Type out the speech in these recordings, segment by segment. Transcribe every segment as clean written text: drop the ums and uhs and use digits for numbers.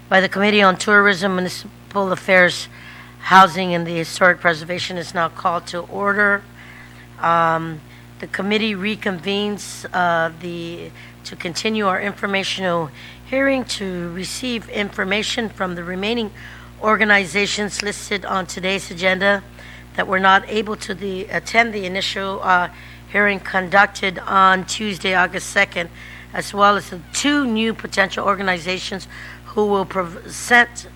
by the Committee on Tourism, Municipal Affairs, Housing, and the Historic Preservation is now called to order. The committee reconvenes to continue our informational hearing to receive information from the remaining organizations listed on today's agenda that were not able to attend the initial hearing conducted on Tuesday, August 2nd, as well as the two new potential organizations who will present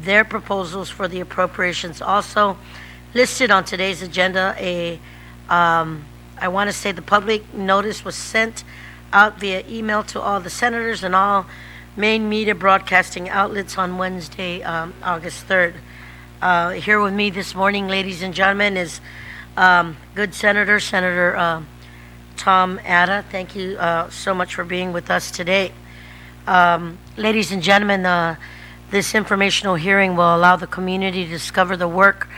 their proposals for the appropriations. Also listed on today's agenda, I want to say the public notice was sent out via email to all the senators and all main media broadcasting outlets on Wednesday, August 3rd. Here with me this morning, ladies and gentlemen, is good Senator Tom Atta. Thank you so much for being with us today. Ladies and gentlemen, this informational hearing will allow the community to discover the work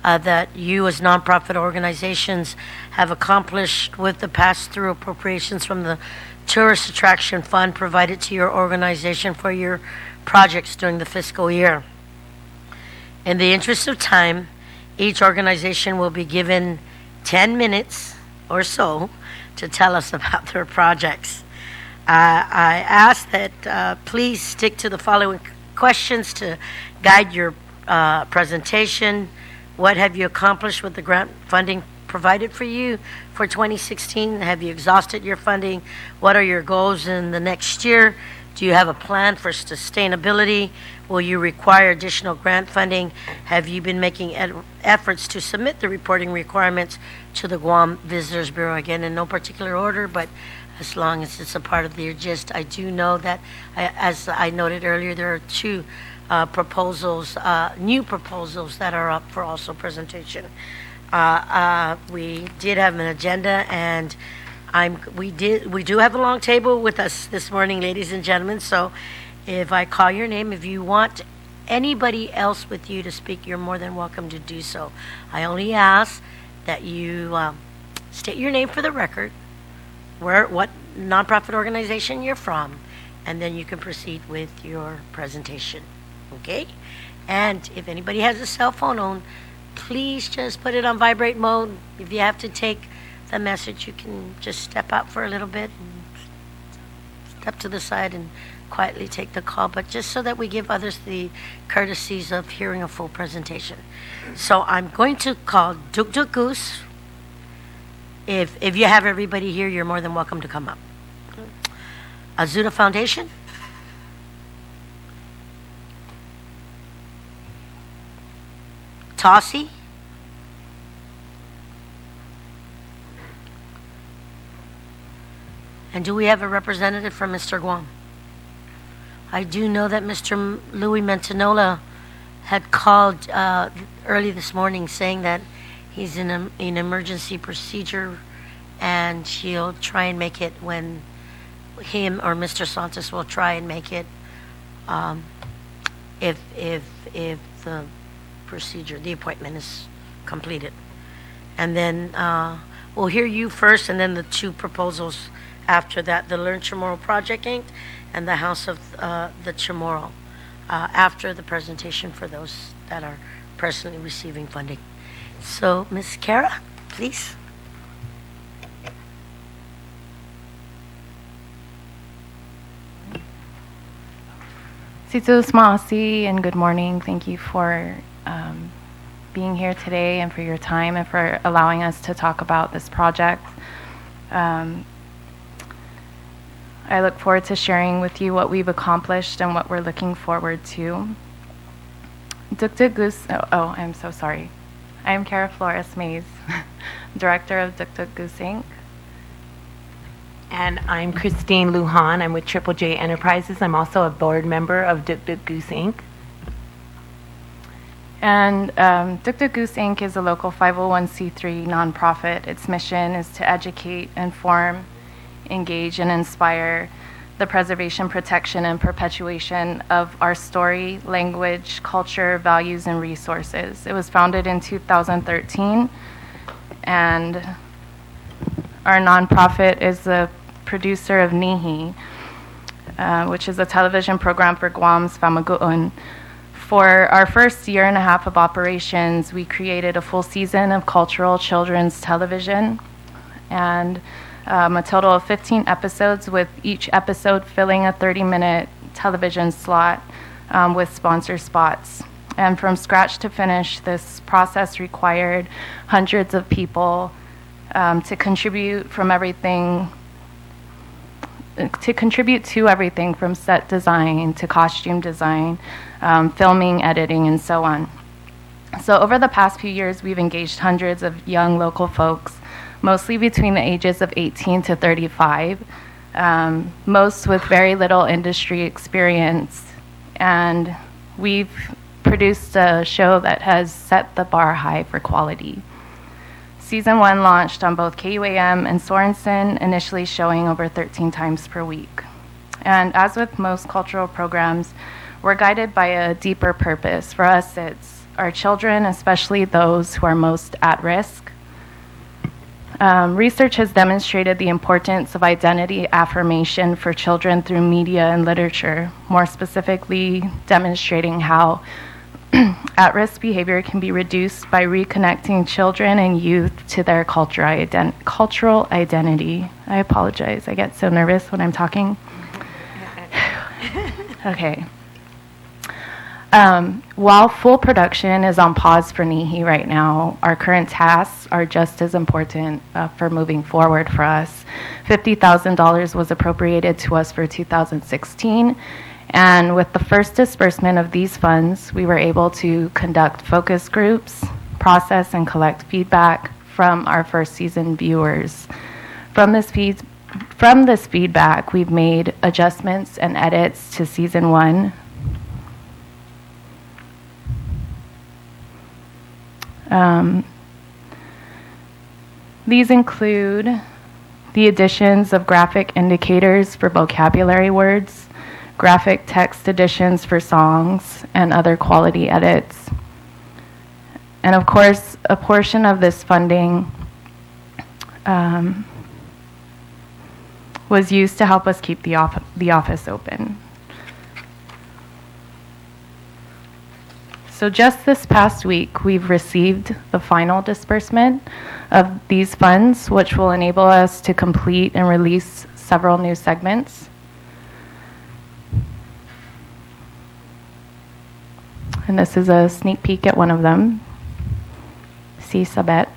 that you as nonprofit organizations have accomplished with the pass-through appropriations from the Tourist Attraction Fund provided to your organization for your projects during the fiscal year. In the interest of time, each organization will be given 10 minutes or so to tell us about their projects. I ask that please stick to the following questions to guide your presentation. What have you accomplished with the grant funding provided for you for 2016? Have you exhausted your funding? What are your goals in the next year? Do you have a plan for sustainability? Will you require additional grant funding? Have you been making efforts to submit the reporting requirements to the Guam Visitors Bureau? Again, in no particular order, but as long as it's a part of the gist. I do know that, as I noted earlier, there are two proposals, new proposals that are up for also presentation. We did have an agenda, and we do have a long table with us this morning, ladies and gentlemen. So, if I call your name, if you want anybody else with you to speak, you're more than welcome to do so. I only ask that you state your name for the record, what nonprofit organization you're from, and then you can proceed with your presentation. Okay? And if anybody has a cell phone on, please just put it on vibrate mode. If you have to take the message, you can just step out for a little bit and step to the side and quietly take the call, but just so that we give others the courtesies of hearing a full presentation. So I'm going to call Duk Duk Goose. If you have everybody here, you're more than welcome to come up. Azuda Foundation. Tossie. And do we have a representative from Mister Guam? I do know that Mr. Louis Mentanola had called early this morning saying that he's in an emergency procedure, and he'll try and make it when him or Mr. Santos will try and make it if the procedure, the appointment is completed. And then we'll hear you first, and then the two proposals after that, the Learn Chamorro Project Inc. and the House of the Chamorro, after the presentation for those that are personally receiving funding. So, Ms. Kara, please. Situ Smaasi, and good morning. Thank you for being here today and for your time and for allowing us to talk about this project. I look forward to sharing with you what we've accomplished and what we're looking forward to. Duk Duk Goose, I'm so sorry. I am Kara Flores Mays, Director of Duk Duk Goose Inc. And I'm Christine Lujan. I'm with Triple J Enterprises. I'm also a board member of Duk Duk Goose Inc. And Duk Duk Goose Inc. is a local 501c3 nonprofit. Its mission is to educate, inform, engage, and inspire the preservation, protection, and perpetuation of our story, language, culture, values, and resources. It was founded in 2013, and our nonprofit is the producer of Nihi, which is a television program for Guam's Famagu'un. For our first year and a half of operations, we created a full season of cultural children's television and a total of 15 episodes, with each episode filling a 30-minute television slot with sponsor spots. And from scratch to finish, this process required hundreds of people to contribute to everything from set design to costume design, filming, editing, and so on. So over the past few years, we've engaged hundreds of young local folks, mostly between the ages of 18 to 35, most with very little industry experience. And we've produced a show that has set the bar high for quality. Season 1 launched on both KUAM and Sorensen, initially showing over 13 times per week. And as with most cultural programs, we're guided by a deeper purpose. For us, it's our children, especially those who are most at risk. Research has demonstrated the importance of identity affirmation for children through media and literature, more specifically demonstrating how at-risk behavior can be reduced by reconnecting children and youth to their cultural identity. I apologize, I get so nervous when I'm talking. Okay. While full production is on pause for NIHI right now, our current tasks are just as important for moving forward for us. $50,000 was appropriated to us for 2016, and with the first disbursement of these funds, we were able to conduct focus groups, process and collect feedback from our first season viewers. From this feedback, we've made adjustments and edits to season 1. These include the additions of graphic indicators for vocabulary words, graphic text additions for songs, and other quality edits. And of course, a portion of this funding was used to help us keep the office open. So just this past week, we've received the final disbursement of these funds, which will enable us to complete and release several new segments. And this is a sneak peek at one of them. Si Sabet.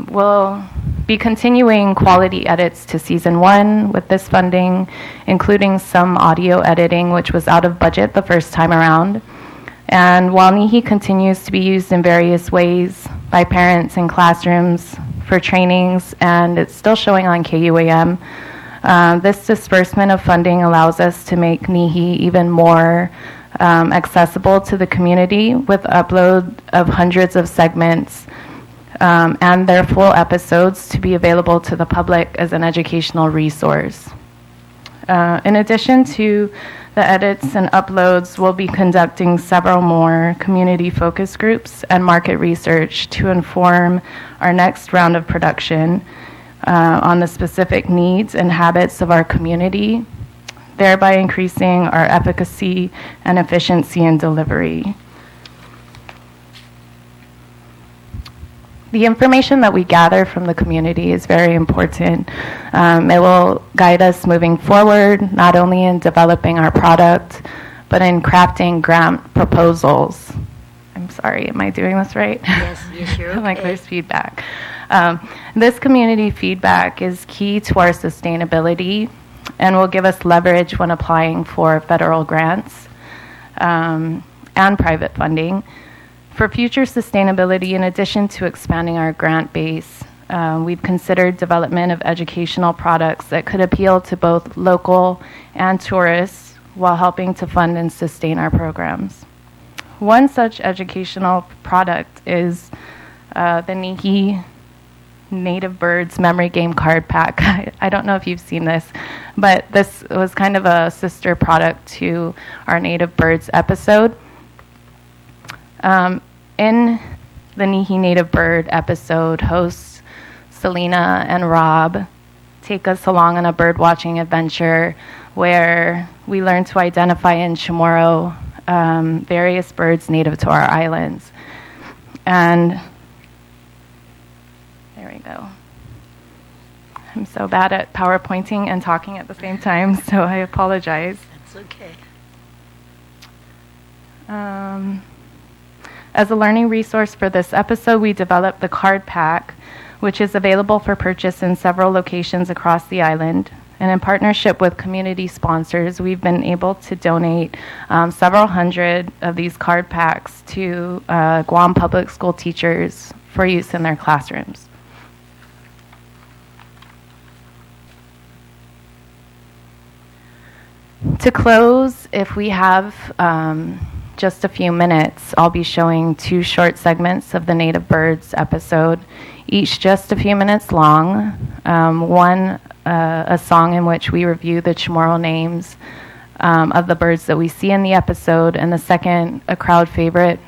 We'll be continuing quality edits to season 1 with this funding, including some audio editing, which was out of budget the first time around. And while NIHI continues to be used in various ways by parents in classrooms for trainings, and it's still showing on KUAM, this disbursement of funding allows us to make NIHI even more accessible to the community with upload of hundreds of segments and their full episodes to be available to the public as an educational resource. In addition to the edits and uploads, we'll be conducting several more community focus groups and market research to inform our next round of production on the specific needs and habits of our community, thereby increasing our efficacy and efficiency in delivery. The information that we gather from the community is very important. It will guide us moving forward, not only in developing our product, but in crafting grant proposals. I'm sorry, am I doing this right? Yes, you're okay. Like there's feedback. This community feedback is key to our sustainability and will give us leverage when applying for federal grants and private funding. For future sustainability, in addition to expanding our grant base, we've considered development of educational products that could appeal to both local and tourists while helping to fund and sustain our programs. One such educational product is the NIHI Native Birds Memory Game Card Pack. I don't know if you've seen this, but this was kind of a sister product to our Native Birds episode. In the NIHI Native Bird episode, hosts Selena and Rob take us along on a bird watching adventure where we learn to identify in Chamorro various birds native to our islands. And there we go. I'm so bad at PowerPointing and talking at the same time, so I apologize. That's okay. As a learning resource for this episode, we developed the card pack, which is available for purchase in several locations across the island. And in partnership with community sponsors, we've been able to donate several hundred of these card packs to Guam public school teachers for use in their classrooms. To close, if we have just a few minutes, I'll be showing 2 short segments of the Native Birds episode, each just a few minutes long. One, a song in which we review the Chamorro names of the birds that we see in the episode, and the second, a crowd favorite,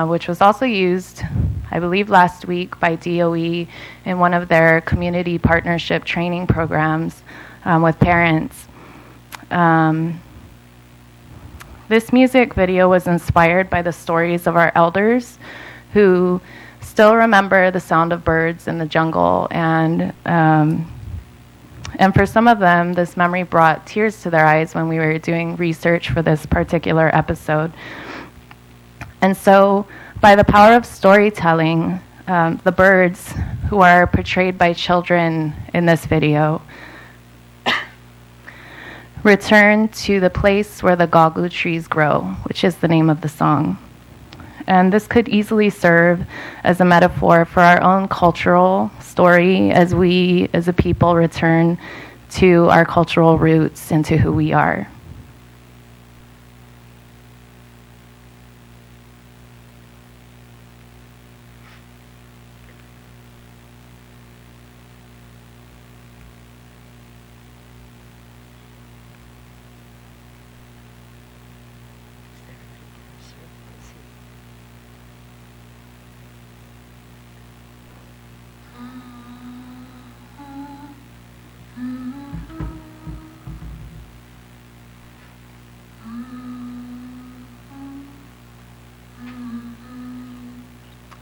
which was also used, I believe, last week by DOE in one of their community partnership training programs with parents. This music video was inspired by the stories of our elders who still remember the sound of birds in the jungle, and for some of them, this memory brought tears to their eyes when we were doing research for this particular episode. And so, by the power of storytelling, the birds who are portrayed by children in this video return to the place where the gagu trees grow, which is the name of the song. And this could easily serve as a metaphor for our own cultural story as we, as a people, return to our cultural roots and to who we are.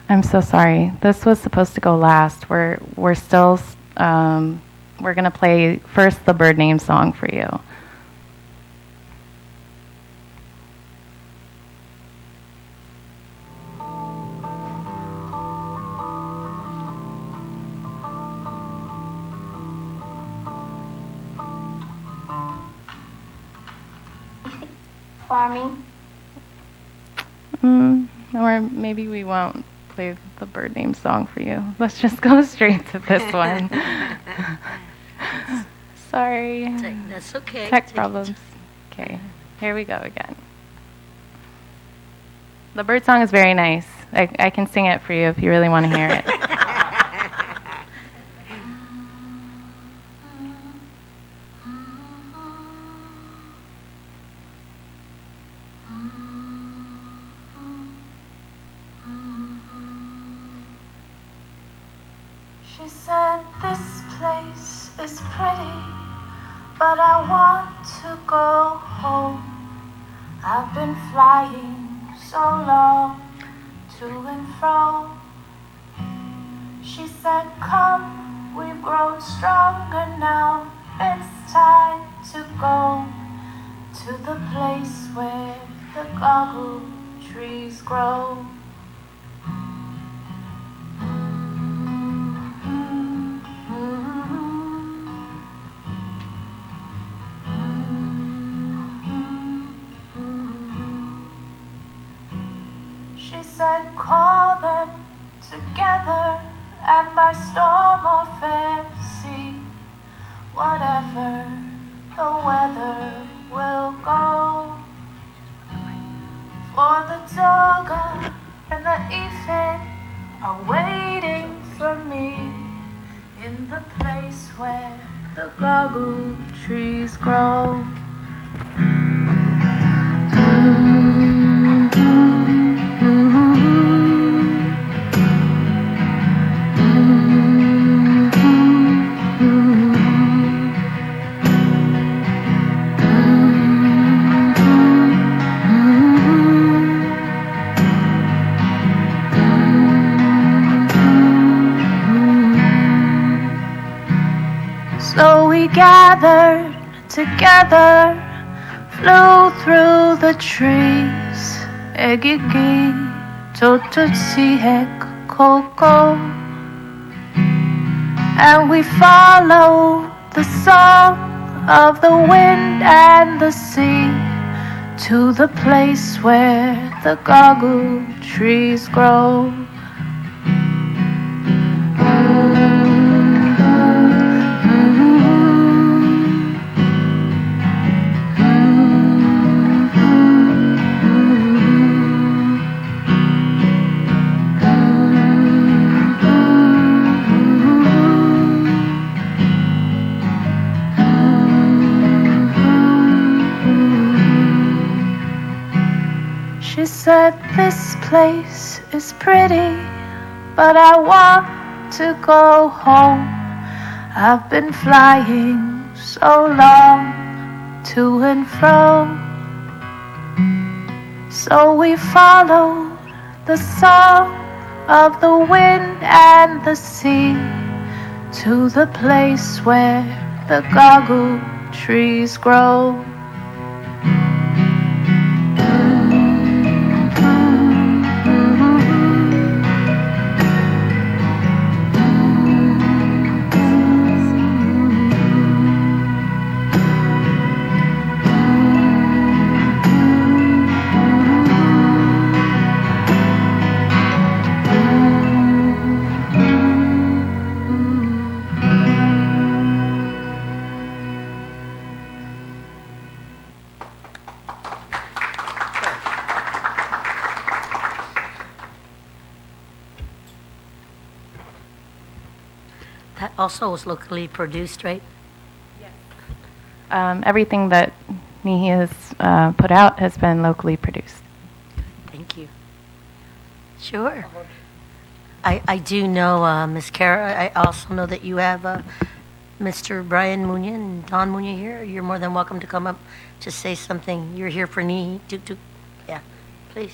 I'm so sorry. This was supposed to go last. We're still we're gonna play first the bird name song for you. Farming. Or maybe we won't play the bird name song for you. Let's just go straight to this one. Sorry. That's okay. Tech problems. Okay, here we go again. The bird song is very nice. I can sing it for you if you really want to hear it. She said, this place is pretty, but I want to go home. I've been flying so long, to and fro. She said, come, we've grown stronger now. It's time to go to the place where the gagu trees grow. She said, call them together, and by storm or fair sea, whatever the weather will go. For the Doga and the Ife are waiting for me in the place where the gagu trees grow. we gathered together, flew through the trees. Egigi, totutsi hek koko. And we followed the song of the wind and the sea to the place where the goggle trees grow. She said, this place is pretty, but I want to go home. I've been flying so long to and fro. So we followed the song of the wind and the sea to the place where the goggle trees grow. That also was locally produced, right? Everything that Nihi has put out has been locally produced. Thank you. Sure. I do know, Ms. Kara, I also know that you have Mr. Brian Munya and Don Munya here. You're more than welcome to come up to say something. You're here for Nihi. Duk Duk. Yeah, please.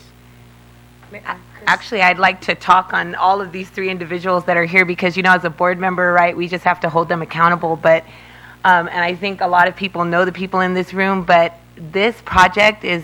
Actually, I'd like to talk on all of these three individuals that are here because, you know, as a board member, right, we just have to hold them accountable. But, and I think a lot of people know the people in this room, but this project is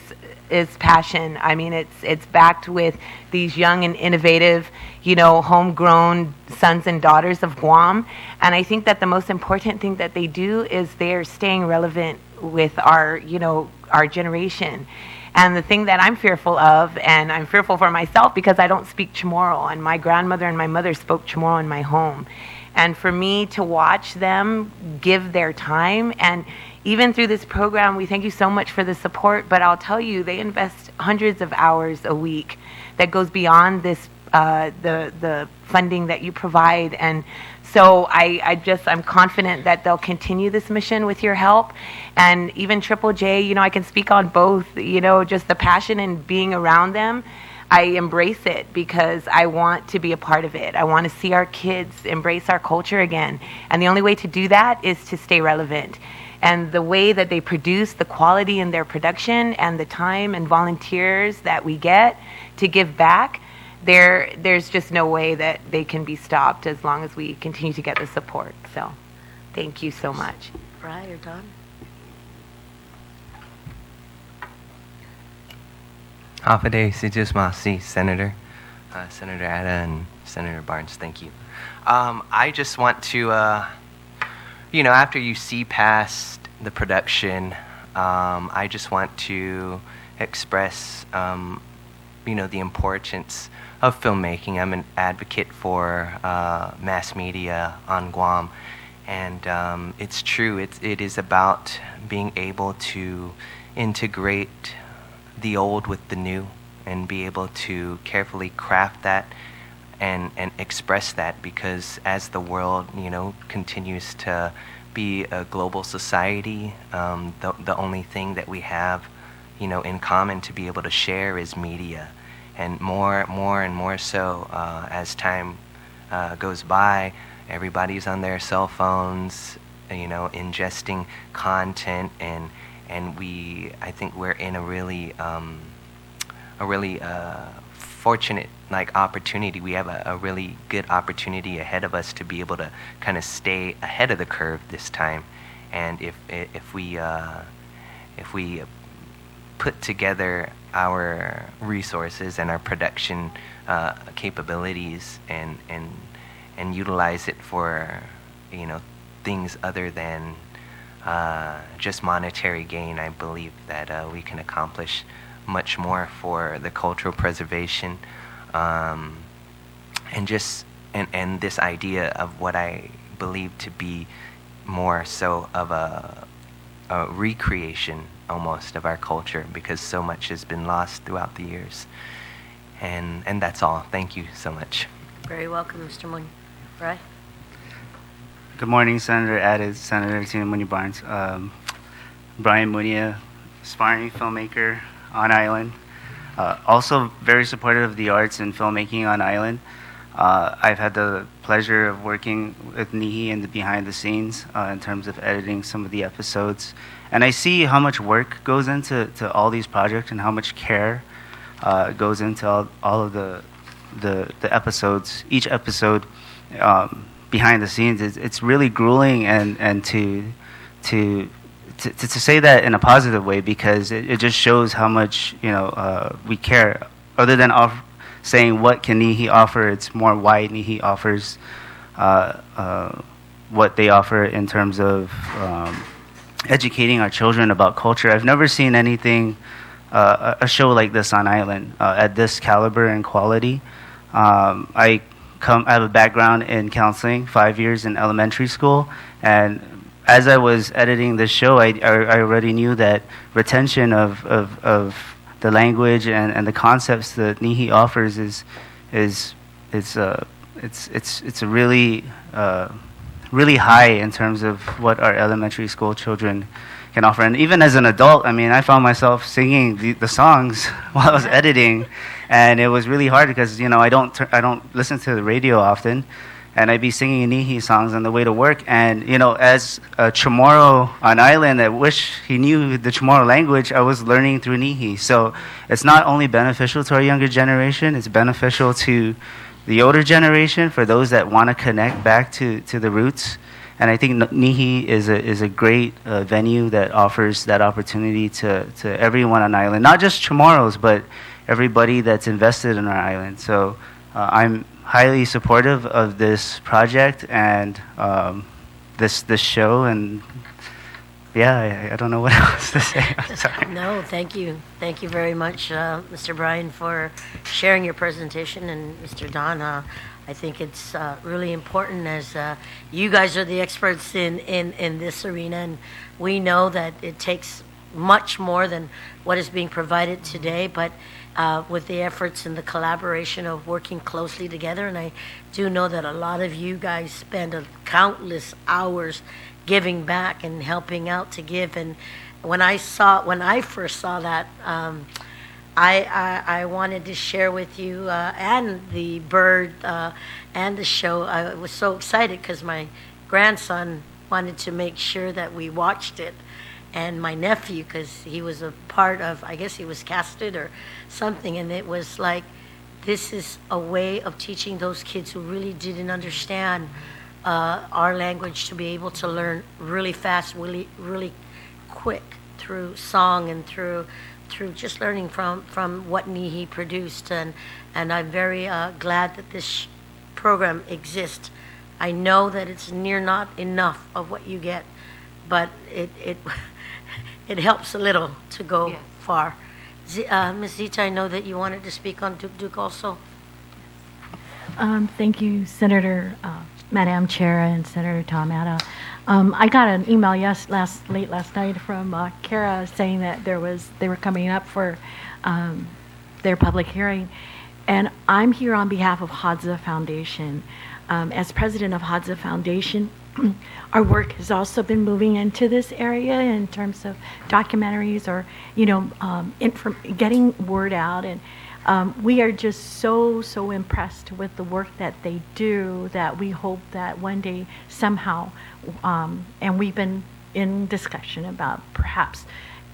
passion. I mean, it's backed with these young and innovative, you know, homegrown sons and daughters of Guam. And I think that the most important thing that they do is they're staying relevant with our, you know, our generation. And the thing that I'm fearful of, and I'm fearful for myself because I don't speak Chamorro, and my grandmother and my mother spoke Chamorro in my home. And for me to watch them give their time, and even through this program, we thank you so much for the support, but I'll tell you, they invest hundreds of hours a week that goes beyond this, the funding that you provide. And so I'm confident that they'll continue this mission with your help. And even Triple J, you know, I can speak on both, you know, just the passion and being around them. I embrace it because I want to be a part of it. I want to see our kids embrace our culture again. And the only way to do that is to stay relevant. And the way that they produce, the quality in their production, and the time and volunteers that we get to give back, there's just no way that they can be stopped as long as we continue to get the support. So thank you so much. Right, you're done. Hafade Sijus Masi, Senator Atta and Senator Barnes, thank you. I just want to, you know, after you see past the production, I just want to express, you know, the importance of filmmaking. I'm an advocate for mass media on Guam, and it's true. It is about being able to integrate the old with the new and be able to carefully craft that and express that, because as the world, you know, continues to be a global society, the only thing that we have, you know, in common to be able to share is media. And more and more so as time goes by, everybody's on their cell phones, you know, ingesting content, and I think we're in a really fortunate opportunity. We have a really good opportunity ahead of us to be able to kind of stay ahead of the curve this time, and if we put together our resources and our production capabilities and utilize it for things other than just monetary gain, I believe that we can accomplish much more for the cultural preservation, and this idea of what I believe to be more so of a recreation almost of our culture, because so much has been lost throughout the years. And that's all. Thank you so much. Very welcome, Mr. Moon. Right? Good morning, Senator Addis, Senator Tina Mooney Barnes. Brian Munia, aspiring filmmaker on island. Also very supportive of the arts and filmmaking on island. I've had the pleasure of working with Nihi in the behind the scenes in terms of editing some of the episodes. And I see how much work goes into all these projects and how much care goes into all of the episodes. Each episode behind the scenes, it's really grueling, and to say that in a positive way, because it just shows how much we care. Other than saying what can Nihi offer, it's more why Nihi offers what they offer in terms of educating our children about culture. I've never seen anything, a show like this on island at this caliber and quality. I have a background in counseling, 5 years in elementary school, and as I was editing this show, I already knew that retention of the language and the concepts that Nihi offers is a really high in terms of what our elementary school children can offer. And even as an adult, I mean, I found myself singing the songs while I was editing, and it was really hard because I don't listen to the radio often, and I'd be singing Nihi songs on the way to work. And as a Chamorro on island that wish he knew the Chamorro language, I was learning through Nihi. So it's not only beneficial to our younger generation, it's beneficial to the older generation, for those that want to connect back to the roots. And I think Nihi is a great venue that offers that opportunity to everyone on island, not just Chamorros, but everybody that's invested in our island. So I'm highly supportive of this project and this show. And yeah, I don't know what else to say. I'm sorry. No, thank you. Thank you very much, Mr. Brian, for sharing your presentation. And Mr. Don, I think it's really important, as you guys are the experts in this arena, and we know that it takes much more than what is being provided today, but with the efforts and the collaboration of working closely together. And I do know that a lot of you guys spend countless hours giving back and helping out to give. And when I first saw that, I wanted to share with you and the bird and the show. I was so excited because my grandson wanted to make sure that we watched it, and my nephew, because he was a part of, I guess he was casted or something, and it was like, this is a way of teaching those kids who really didn't understand our language to be able to learn really fast, really quick through song and through just learning from what Nihi produced. And I'm very glad that this program exists. I know that it's near not enough of what you get, but it helps a little to go far. Ms. Zita, I know that you wanted to speak on Duk Duk also. Thank you, Senator, Madam Chair, and Senator Tom Atta. I got an email late last night from Kara saying that they were coming up for their public hearing, and I'm here on behalf of Azuda Foundation. As president of Azuda Foundation, our work has also been moving into this area in terms of documentaries or getting word out, and we are just so impressed with the work that they do that we hope that one day somehow, and we've been in discussion about perhaps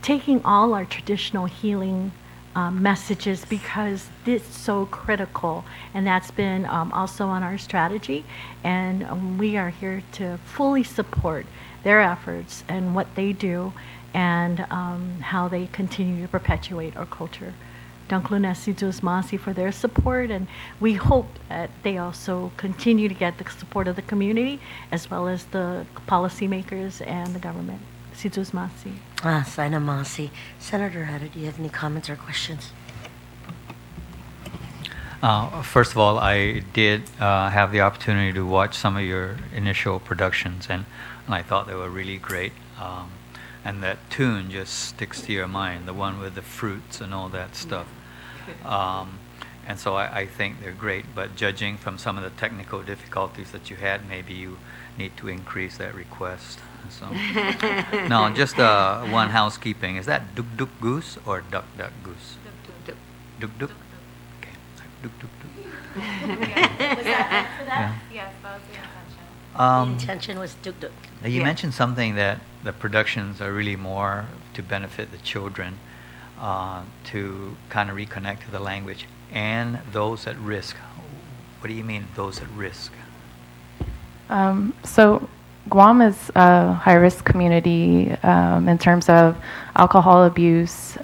taking all our traditional healing messages, because it's so critical, and that's been also on our strategy, and we are here to fully support their efforts and what they do and how they continue to perpetuate our culture. Danklunes Masi for their support, and we hope that they also continue to get the support of the community as well as the policymakers and the government. Sidus Masi. Saina Masi. Senator Hatter, do you have any comments or questions? First of all, I did have the opportunity to watch some of your initial productions, and I thought they were really great. And that tune just sticks to your mind, the one with the fruits and all that stuff. And so I think they're great, but judging from some of the technical difficulties that you had, maybe you need to increase that request. So, no, just one housekeeping. Is that Duk Duk Goose or Duk Duk Goose? Duk Duk. Okay, Duk Duk Duk. Was that for that? Yeah. Yes, that was the intention. The intention was Duk Duk. You mentioned something that the productions are really more to benefit the children, to kind of reconnect to the language, and those at risk. What do you mean, those at risk? So Guam is a high-risk community in terms of alcohol abuse,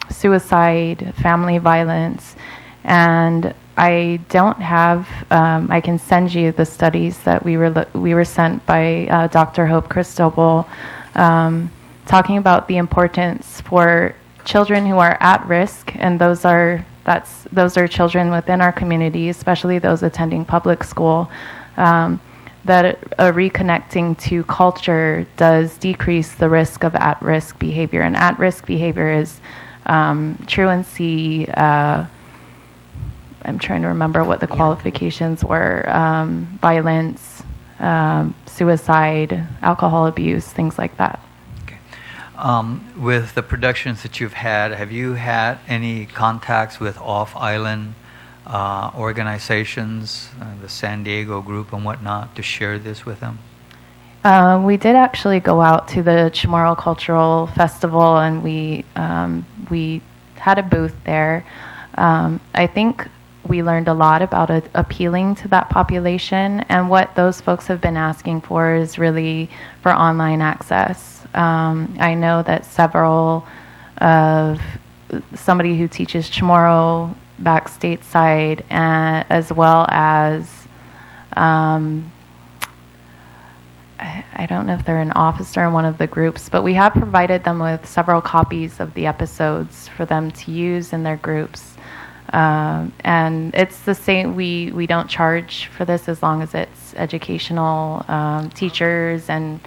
suicide, family violence, and I don't have. I can send you the studies that we were sent by Dr. Hope Cristobal, talking about the importance for children who are at risk, and those are children within our community, especially those attending public school. That reconnecting to culture does decrease the risk of at-risk behavior, and at-risk behavior is truancy. I'm trying to remember what the qualifications were. Violence, suicide, alcohol abuse, things like that. Okay. With the productions that you've had, have you had any contacts with off-island organizations, the San Diego group and whatnot, to share this with them? We did actually go out to the Chamorro Cultural Festival, and we had a booth there. I think we learned a lot about appealing to that population, and what those folks have been asking for is really for online access. I know that somebody who teaches Chamorro back stateside, as well as I don't know if they're an officer in one of the groups, but we have provided them with several copies of the episodes for them to use in their groups. And it's the same, we don't charge for this as long as it's educational. Teachers and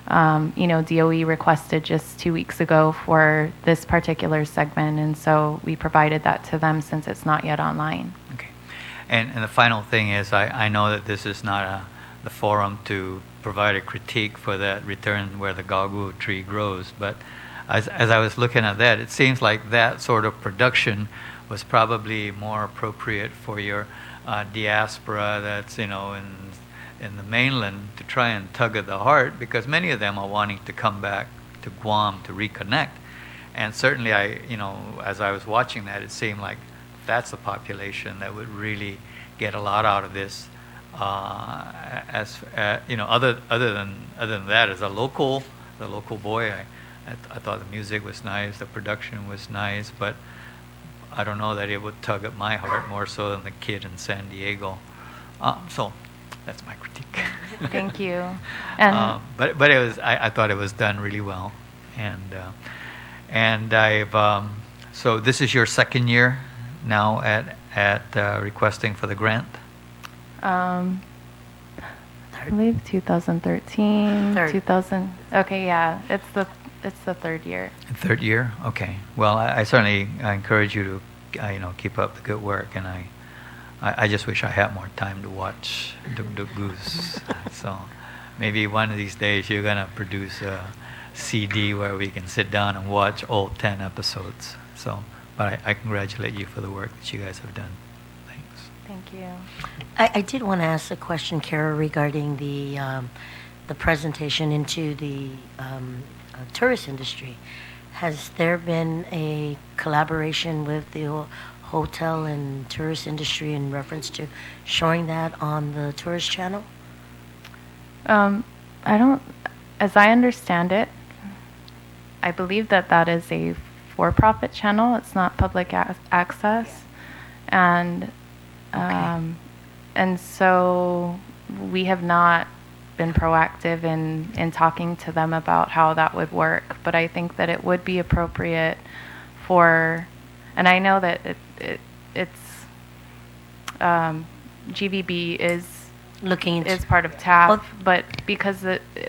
DOE requested just 2 weeks ago for this particular segment, and so we provided that to them since it's not yet online. Okay. And the final thing is, I know that this is not the forum to provide a critique for that return where the gagu tree grows, but as I was looking at that, it seems like that sort of production was probably more appropriate for your diaspora that's in the mainland, to try and tug at the heart, because many of them are wanting to come back to Guam to reconnect. And certainly as I was watching that, it seemed like that's a population that would really get a lot out of this. Other than that, as the local boy, I thought the music was nice, the production was nice, but I don't know that it would tug at my heart more so than the kid in San Diego. So that's my critique. Thank you. And but it was, I thought it was done really well, and I've so this is your second year now at requesting for the grant. I believe 2013, Third. 2000. Okay, yeah, it's the third year. Third year, okay. Well, I certainly encourage you to keep up the good work, and I just wish I had more time to watch Duk Duk Goose. So maybe one of these days you're gonna produce a CD where we can sit down and watch all 10 episodes. So, but I congratulate you for the work that you guys have done. Thanks. Thank you. I did want to ask a question, Kara, regarding the presentation into the tourist industry. Has there been a collaboration with the hotel and tourist industry in reference to showing that on the tourist channel? As I understand it, I believe that that is a for-profit channel. It's not public access, and and so we have not been proactive in talking to them about how that would work. But I think that it would be appropriate for, and I know that it's GVB is Looking into, is part of TAF, Well- but because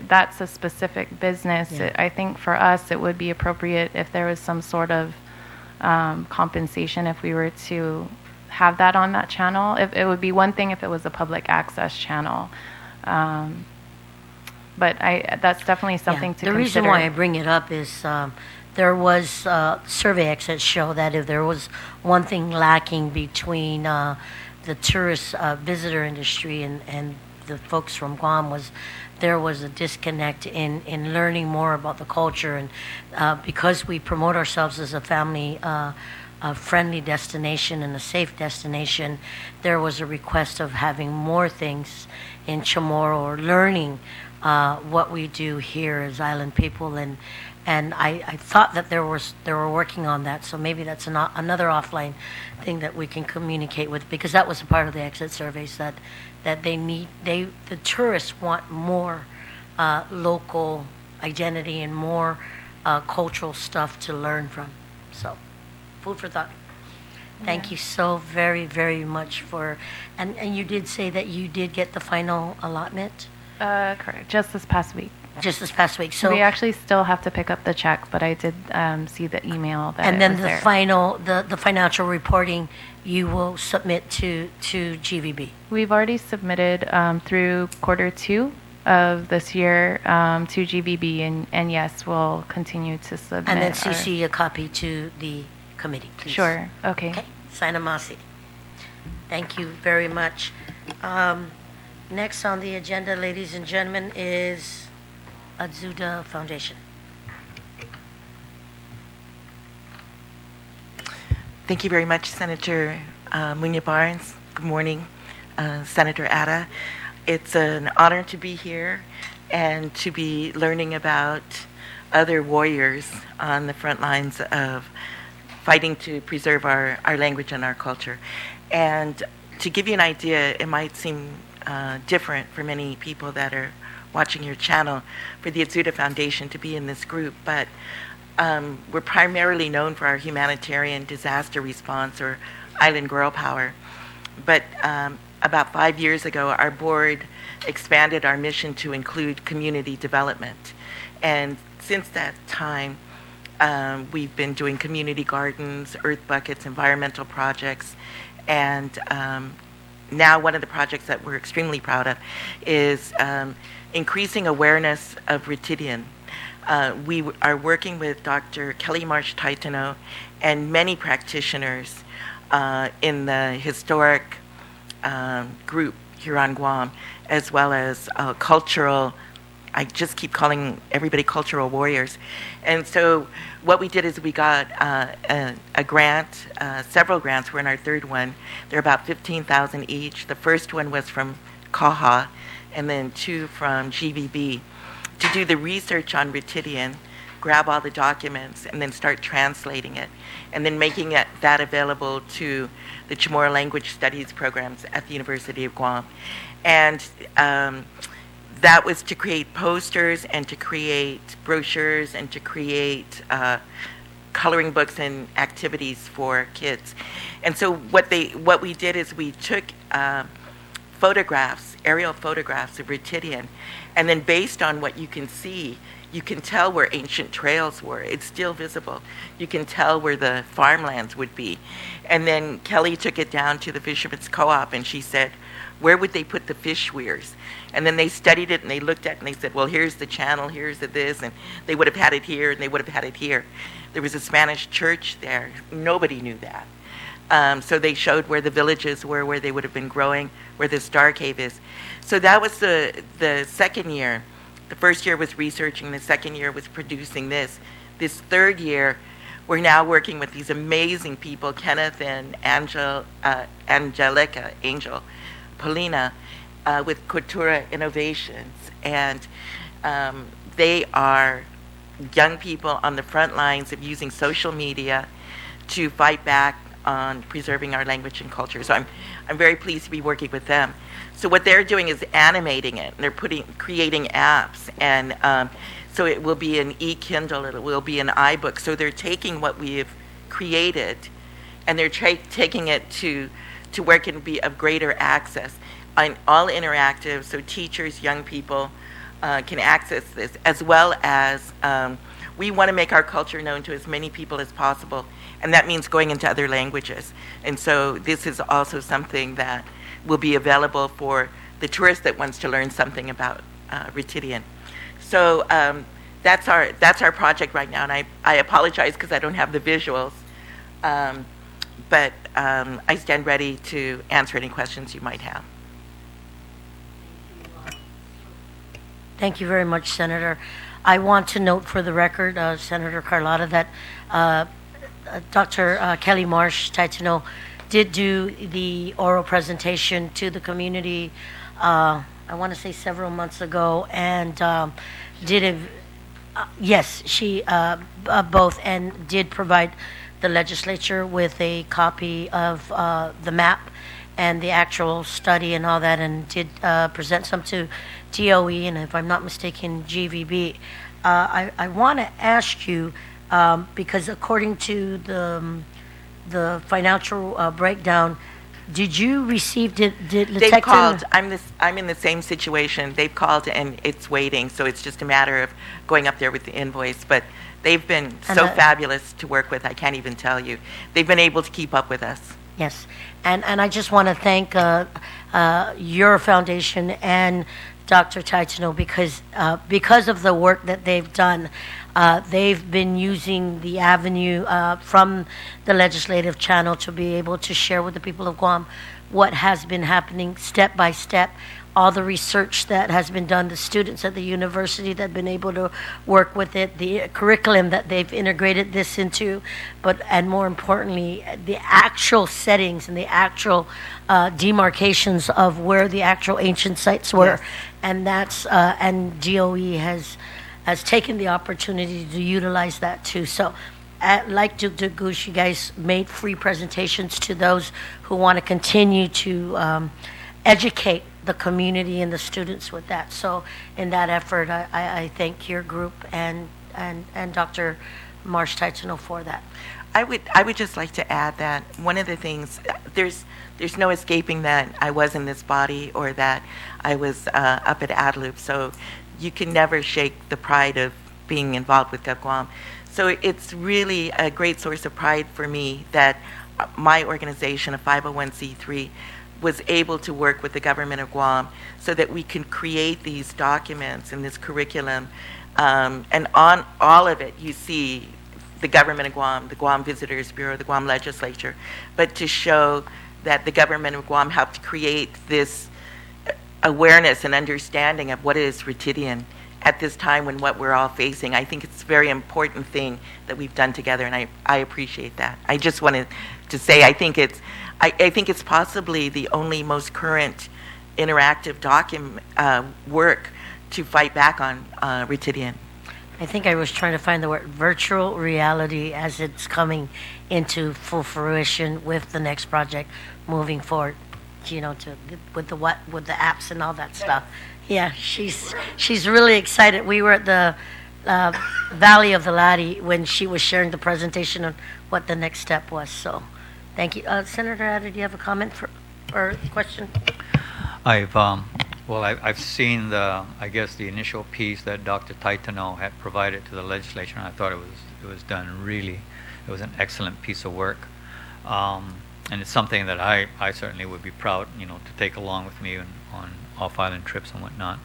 that's a specific business, Yeah. I think for us it would be appropriate if there was some sort of compensation if we were to have that on that channel. If it would be one thing if it was a public access channel, but that's definitely something to the consider. reason why I bring it up is there was survey exits show that if there was one thing lacking between the tourist visitor industry and the folks from Guam was there was a disconnect in learning more about the culture, and because we promote ourselves as a family a friendly destination and a safe destination, there was a request of having more things in Chamorro or learning what we do here as island people, and I thought that they were working on that, so maybe that's another offline thing that we can communicate with, because that was a part of the exit surveys that the tourists want more local identity and more cultural stuff to learn from. So, food for thought. Thank you so very, very much for, and you did say that you did get the final allotment? Correct, just this past week. Just this past week. So we actually still have to pick up the check, but I did see the email that and it then was the there. final, the financial reporting you will submit to GVB. We've already submitted through quarter 2 of this year to GVB, and yes, we'll continue to submit. And then CC a copy to the committee, please. Sure, okay. Okay, Sinamasi. Thank you very much. Next on the agenda, ladies and gentlemen, is Azuda Foundation. Thank you very much, Senator Munya Barnes. Good morning, Senator Ada. It's an honor to be here and to be learning about other warriors on the front lines of fighting to preserve our language and our culture. And to give you an idea, it might seem different for many people that are watching your channel for the Azuda Foundation to be in this group, but we're primarily known for our humanitarian disaster response or island girl power. But about 5 years ago, our board expanded our mission to include community development. And since that time, we've been doing community gardens, earth buckets, environmental projects, and now one of the projects that we're extremely proud of is increasing awareness of Reptilian. We are working with Dr. Kelly Marsh Taitano and many practitioners in the historic group here on Guam, as well as cultural, I just keep calling everybody cultural warriors. And so what we did is we got a grant, several grants. We're in our third one. They're about $15,000 each. The first one was from CAHA, and then 2 from GVB, to do the research on Reptilian, grab all the documents, and then start translating it, and then making that available to the Chamorro language studies programs at the University of Guam. And that was to create posters and to create brochures and to create coloring books and activities for kids. And so what we did is we took photographs, aerial photographs of Reptilian, and then based on what you can see, you can tell where ancient trails were. It's still visible. You can tell where the farmlands would be. And then Kelly took it down to the Fishermen's Co-op, and she said, where would they put the fish weirs? And then they studied it, and they looked at it, and they said, well, here's the channel, here's the this, and they would have had it here, and they would have had it here. There was a Spanish church there. Nobody knew that. So they showed where the villages were, where they would have been growing, where the Star Cave is. So that was the second year. The first year was researching. The second year was producing this. This third year, we're now working with these amazing people, Kenneth and Angelica, Paulina, with Cultura Innovations. And they are young people on the front lines of using social media to fight back on preserving our language and culture. So I'm very pleased to be working with them. So what they're doing is animating it. They're creating apps, and so it will be an e-Kindle, it will be an iBook. So they're taking what we've created, and they're taking it to where it can be of greater access. And all interactive, so teachers, young people can access this, as well as we want to make our culture known to as many people as possible, and that means going into other languages. And so this is also something that will be available for the tourist that wants to learn something about Reptilian. So that's our project right now, and I apologize because I don't have the visuals, but I stand ready to answer any questions you might have. Thank you very much, Senator. I want to note for the record, Senator Carlotta, that Dr. Kelly Marsh Taitano did do the oral presentation to the community, I want to say several months ago, and yes, she both, and did provide the legislature with a copy of the map and the actual study and all that, and did present some to DOE, and if I'm not mistaken, GVB. I want to ask you, because according to the financial breakdown, did you receive, did They've called. I'm in the same situation. They've called and it's waiting, so it's just a matter of going up there with the invoice. But they've been so fabulous to work with, I can't even tell you. They've been able to keep up with us. Yes, and I just want to thank your foundation and Dr. Taitano, because of the work that they've done. They've been using the avenue from the legislative channel to be able to share with the people of Guam what has been happening step by step, all the research that has been done, the students at the university that have been able to work with it, the curriculum that they've integrated this into, and more importantly, the actual settings and the actual demarcations of where the actual ancient sites were. Yes. And that's and DOE has taken the opportunity to utilize that too. So like Duk Duk Goose, you guys made free presentations to those who want to continue to educate the community and the students with that. So in that effort, I thank your group and Dr. Marsh Taitano for that. I would just like to add that one of the things, there's no escaping that I was in this body or that I was up at ADLOOP, so you can never shake the pride of being involved with Duk Guam. So it's really a great source of pride for me that my organization, a 501c3, was able to work with the government of Guam so that we can create these documents and this curriculum. And on all of it, you see the government of Guam, the Guam Visitors Bureau, the Guam Legislature, but to show that the government of Guam helped create this awareness and understanding of what is Reptilian at this time when what we're all facing. I think it's a very important thing that we've done together, and I appreciate that. I just wanted to say I think it's possibly the only most current interactive document work to fight back on Reptilian. I think I was trying to find the word virtual reality as it's coming into full fruition with the next project moving forward, with the apps and all that stuff. Yeah, she's really excited. We were at the Valley of the Laddie when she was sharing the presentation on what the next step was. So thank you. Senator Adder, do you have a comment or question? I've seen the initial piece that Dr. Taitano had provided to the legislature, and I thought it was done really. It was an excellent piece of work, and it's something that I certainly would be proud, to take along with me on off-island trips and whatnot.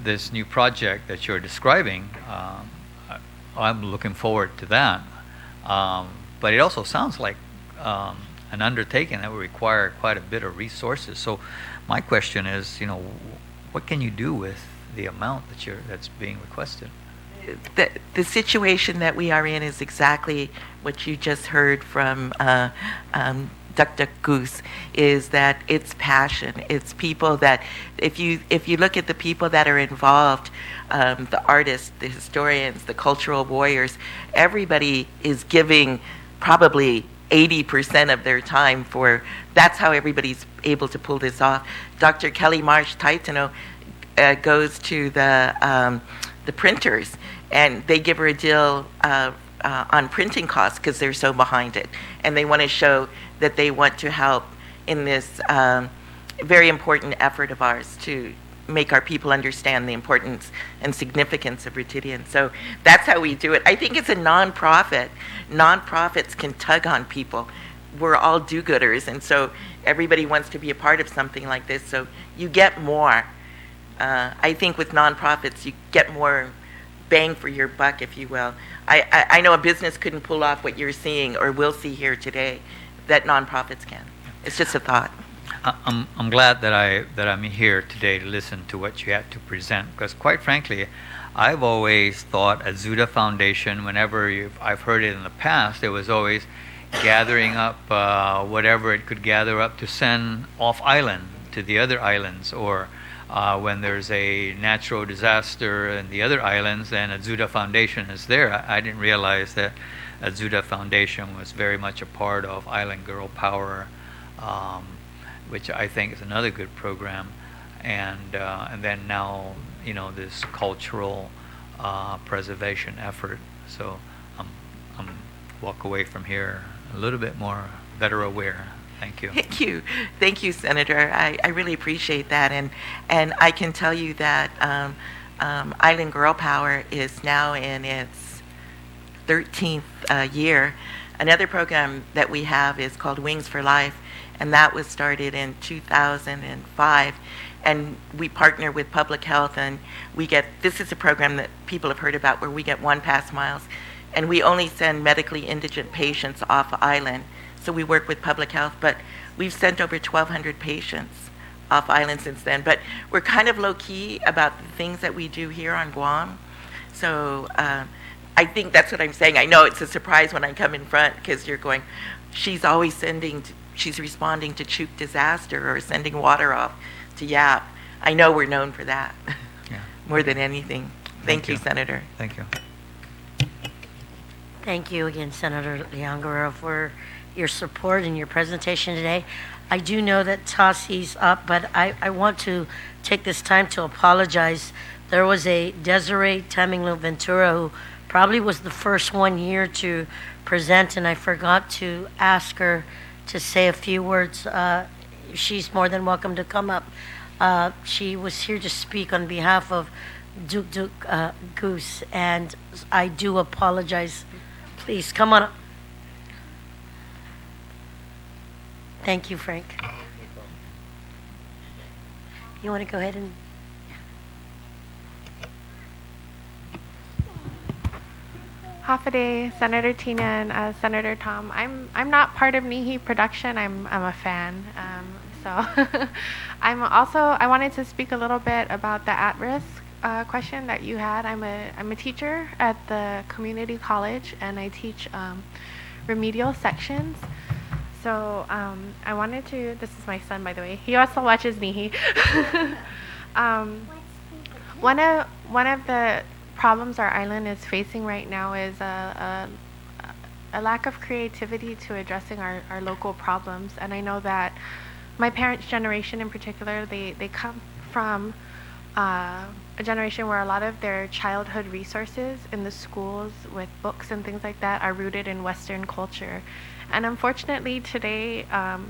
This new project that you're describing, I'm looking forward to that. But it also sounds like an undertaking that would require quite a bit of resources. So my question is, what can you do with the amount that's being requested? The situation that we are in is exactly what you just heard from Duk Duk Goose is that it's passion. It's people that, if you look at the people that are involved, the artists, the historians, the cultural warriors, everybody is giving probably 80% of their time for. That's how everybody's able to pull this off. Dr. Kelly Marsh Taitano goes to the printers, and they give her a deal on printing costs because they're so behind it, and they want to show that they want to help in this very important effort of ours to make our people understand the importance and significance of Reptilian. So that's how we do it. I think it's a nonprofit. Nonprofits can tug on people. We're all do-gooders, and so everybody wants to be a part of something like this, so you get more. I think with nonprofits, you get more bang for your buck, if you will. I know a business couldn't pull off what you're seeing or will see here today that nonprofits can. It's just a thought. I'm glad that I'm here today to listen to what you have to present, because quite frankly, I've always thought Azuda Foundation, whenever I've heard it in the past, it was always gathering up whatever it could gather up to send off island to the other islands, or when there's a natural disaster in the other islands and Azuda Foundation is there. I didn't realize that Azuda Foundation was very much a part of Island Girl Power, which I think is another good program, and then now this cultural preservation effort. So I'm walk away from here a little bit more better aware. Thank you. Thank you, Senator. I really appreciate that, and I can tell you that Island Girl Power is now in its 13th year. Another program that we have is called Wings for Life, and that was started in 2005. And we partner with public health, and this is a program that people have heard about, where we get 1 pass miles, and we only send medically indigent patients off island. So we work with public health, but we've sent over 1,200 patients off island since then. But we're kind of low key about the things that we do here on Guam. So I think that's what I'm saying. I know it's a surprise when I come in front, because you're going, she's always she's responding to Chuk disaster or sending water off to Yap. I know we're known for that more than anything. Thank you, Senator. Thank you. Thank you again, Senator Leon Guerrero, for your support and your presentation today. I do know that Tasi's up, but I want to take this time to apologize. There was a Desiree Taminglo Ventura who probably was the first one here to present, and I forgot to ask her to say a few words. She's more than welcome to come up. She was here to speak on behalf of Duk Duk Goose, and I do apologize. Please come on up. Thank you, Frank. You want to go ahead and... Hafaday, Senator Tina, and Senator Tom. I'm not part of NIHI production. I'm a fan. So I wanted to speak a little bit about the at-risk question that you had. I'm a teacher at the community college, and I teach remedial sections. So I wanted to. This is my son, by the way. He also watches NIHI. One of the problems our island is facing right now is a lack of creativity to addressing our local problems. And I know that my parents' generation in particular, they come from a generation where a lot of their childhood resources in the schools with books and things like that are rooted in Western culture. And unfortunately today,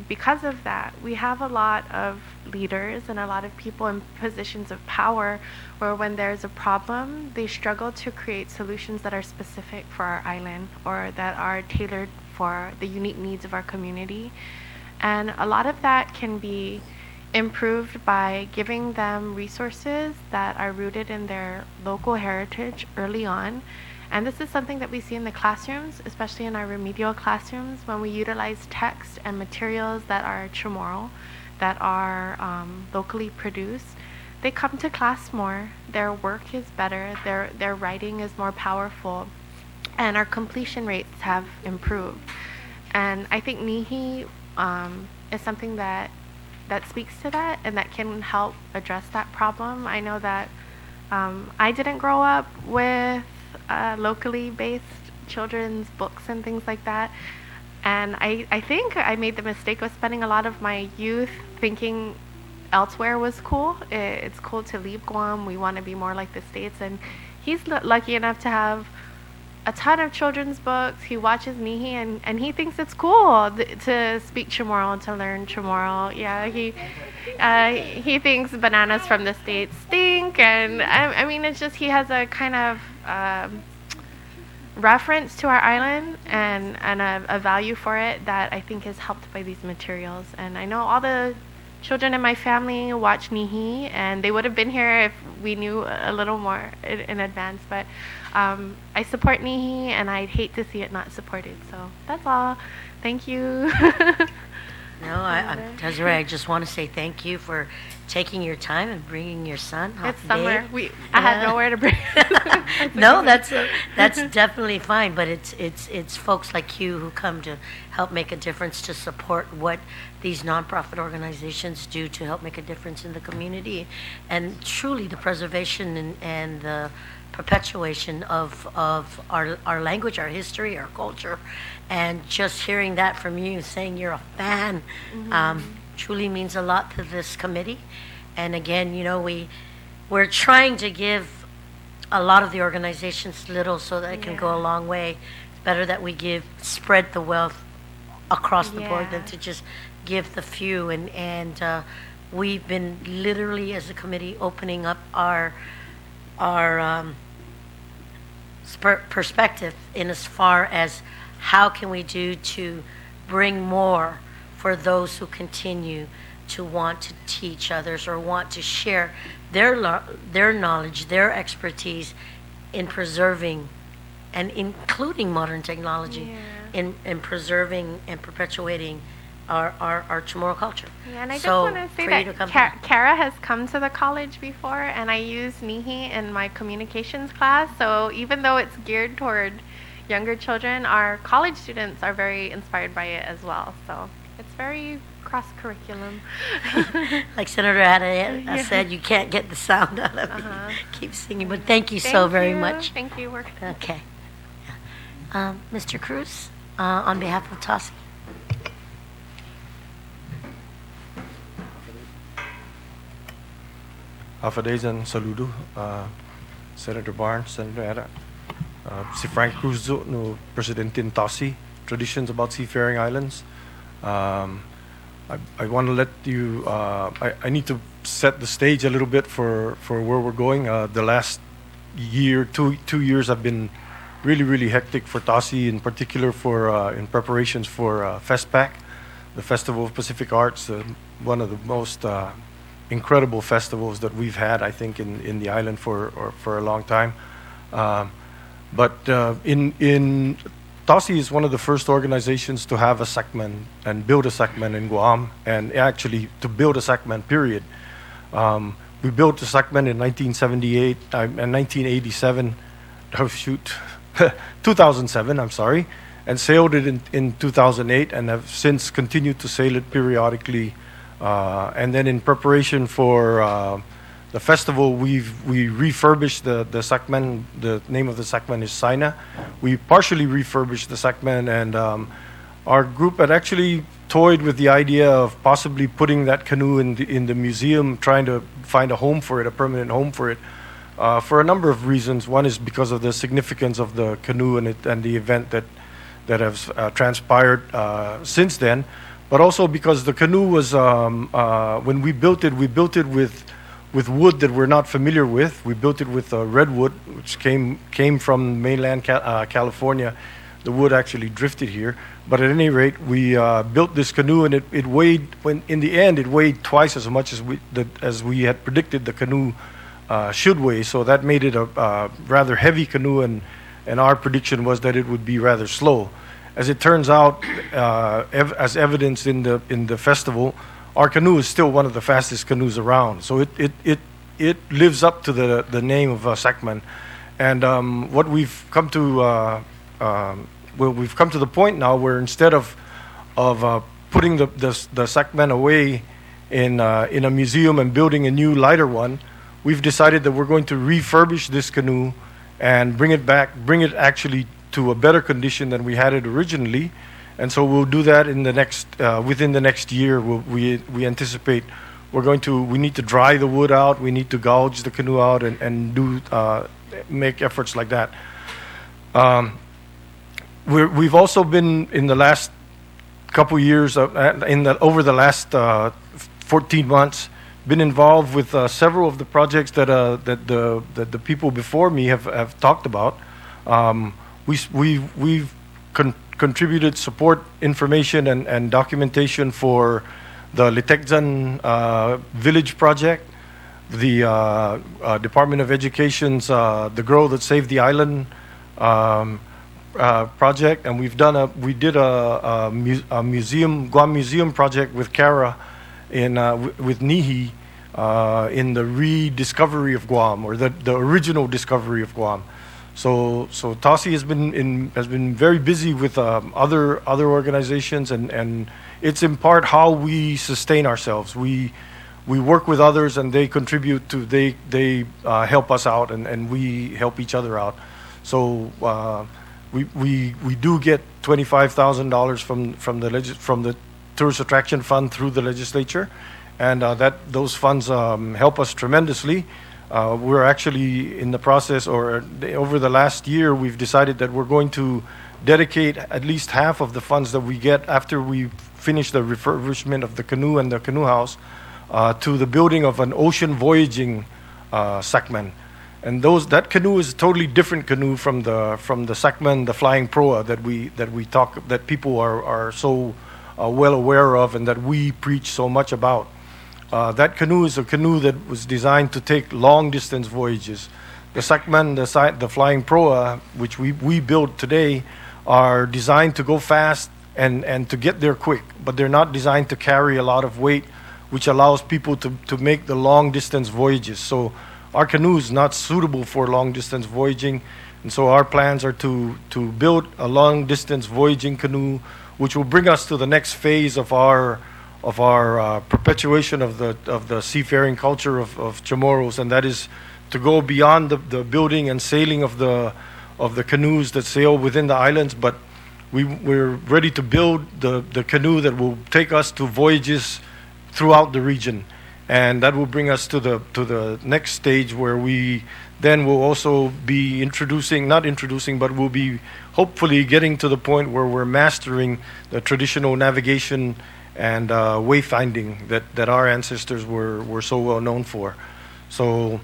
because of that, we have a lot of leaders and a lot of people in positions of power where when there's a problem, they struggle to create solutions that are specific for our island or that are tailored for the unique needs of our community. And a lot of that can be improved by giving them resources that are rooted in their local heritage early on. And this is something that we see in the classrooms, especially in our remedial classrooms, when we utilize text and materials that are Chamorro, that are locally produced. They come to class more, their work is better, their writing is more powerful, and our completion rates have improved. And I think NIHI is something that speaks to that and that can help address that problem. I know that I didn't grow up with locally based children's books and things like that. And I think I made the mistake of spending a lot of my youth thinking elsewhere was cool. It's cool to leave Guam. We want to be more like the States. And he's lucky enough to have a ton of children's books. He watches Nihi, and he thinks it's cool to speak Chamorro and to learn Chamorro. Yeah, he thinks bananas from the States stink. And I mean, it's just he has a kind of reference to our island and a value for it that I think is helped by these materials. And I know all the children in my family watch Nihi, and they would have been here if we knew a little more in advance. But I support Nihi, and I'd hate to see it not supported. So that's all. Thank you. No, Desiree, I just want to say thank you for taking your time and bringing your son. It's summer. I had nowhere to bring him. No, that's definitely fine. But it's folks like you who come to help make a difference, to support what these nonprofit organizations do to help make a difference in the community, and truly the preservation and the perpetuation of our language, our history, our culture. And just hearing that from you, saying you're a fan, truly means a lot to this committee. And again, you know, we're trying to give a lot of the organizations little so that it can go a long way. It's better that we spread the wealth across the board than to just give the few. And we've been literally, as a committee, opening up our perspective in as far as how can we do to bring more for those who continue to want to teach others or want to share their knowledge, their expertise in preserving and including modern technology in preserving and perpetuating our Chamorro culture. Yeah, and I just want to say that Kara has come to the college before, and I use Nihi in my communications class. So even though it's geared toward younger children, our college students are very inspired by it as well. So it's very cross-curriculum. Like Senator Ada said, you can't get the sound out of it. Keep singing. But thank you so very much. Thank you. Okay. Mr. Cruz, on behalf of TOSI. Afadezan saludo, Senator Barnes, Senator Ada. Si Frank Cruz no Presidente in TOSI, Traditions About Seafaring Islands. I want to let you, I need to set the stage a little bit for where we're going. The last year, two years have been really hectic for TOSI, in particular for in preparations for FestPac, the Festival of Pacific Arts, one of the most incredible festivals that we've had, I think, in the island for a long time. But in TOSI is one of the first organizations to have a SACMAN and build a SACMAN in Guam, and actually to build a SACMAN, period. We built a SACMAN in 1978 and 1987. Oh shoot, 2007. I'm sorry, and sailed it in 2008, and have since continued to sail it periodically. And then in preparation for the festival, we refurbished the SACMAN. The name of the SACMAN is Sina. We partially refurbished the SACMAN, and our group had actually toyed with the idea of possibly putting that canoe in the museum, trying to find a home for it, a permanent home for it, for a number of reasons. One is because of the significance of the canoe and the event that has transpired since then, but also because the canoe was, when we built it with wood that we're not familiar with. We built it with redwood, which came from mainland California. The wood actually drifted here. But at any rate, we built this canoe, and it weighed, in the end, it weighed twice as much as we had predicted the canoe should weigh. So that made it a rather heavy canoe, and our prediction was that it would be rather slow. As it turns out, as evidenced in the festival, our canoe is still one of the fastest canoes around. So it lives up to the name of SACMAN. And what we've come to, we've come to the point now where instead of putting the Sakman away in a museum and building a new lighter one, we've decided that we're going to refurbish this canoe and bring it actually to a better condition than we had it originally. And so we'll do that in the next within the next year. We anticipate we need to dry the wood out, we need to gouge the canoe out, and do make efforts like that. We've also been in the last couple years, over the last 14 months, been involved with several of the projects that the people before me have talked about. We've contributed support information and documentation for the Litekzan Village Project, the Department of Education's The Girl That Saved the Island project, and we did a museum, Guam Museum project with Kara with Nihi in the rediscovery of Guam, or the original discovery of Guam. So TASI has been very busy with other organizations, and it's in part how we sustain ourselves. We work with others, and they contribute to they help us out, and we help each other out. So we do get $25,000 from the Tourist Attraction Fund through the legislature, and those funds help us tremendously. We're actually in the process, or over the last year, we've decided that we're going to dedicate at least half of the funds that we get after we finish the refurbishment of the canoe and the canoe house to the building of an ocean voyaging Sakman. And that canoe is a totally different canoe from the Sakman, the flying proa that people are so well aware of, and that we preach so much about. That canoe is a canoe that was designed to take long distance voyages. The Sakman, the flying proa, which we build today, are designed to go fast and to get there quick, but they're not designed to carry a lot of weight, which allows people to make the long distance voyages. So our canoe is not suitable for long distance voyaging, and so our plans are to build a long distance voyaging canoe, which will bring us to the next phase of our perpetuation of the seafaring culture of Chamorros, and that is to go beyond the building and sailing of the canoes that sail within the islands, but we're ready to build the canoe that will take us to voyages throughout the region, and that will bring us to the next stage, where we then will also be but we'll be hopefully getting to the point where we're mastering the traditional navigation and wayfinding that our ancestors were so well known for. So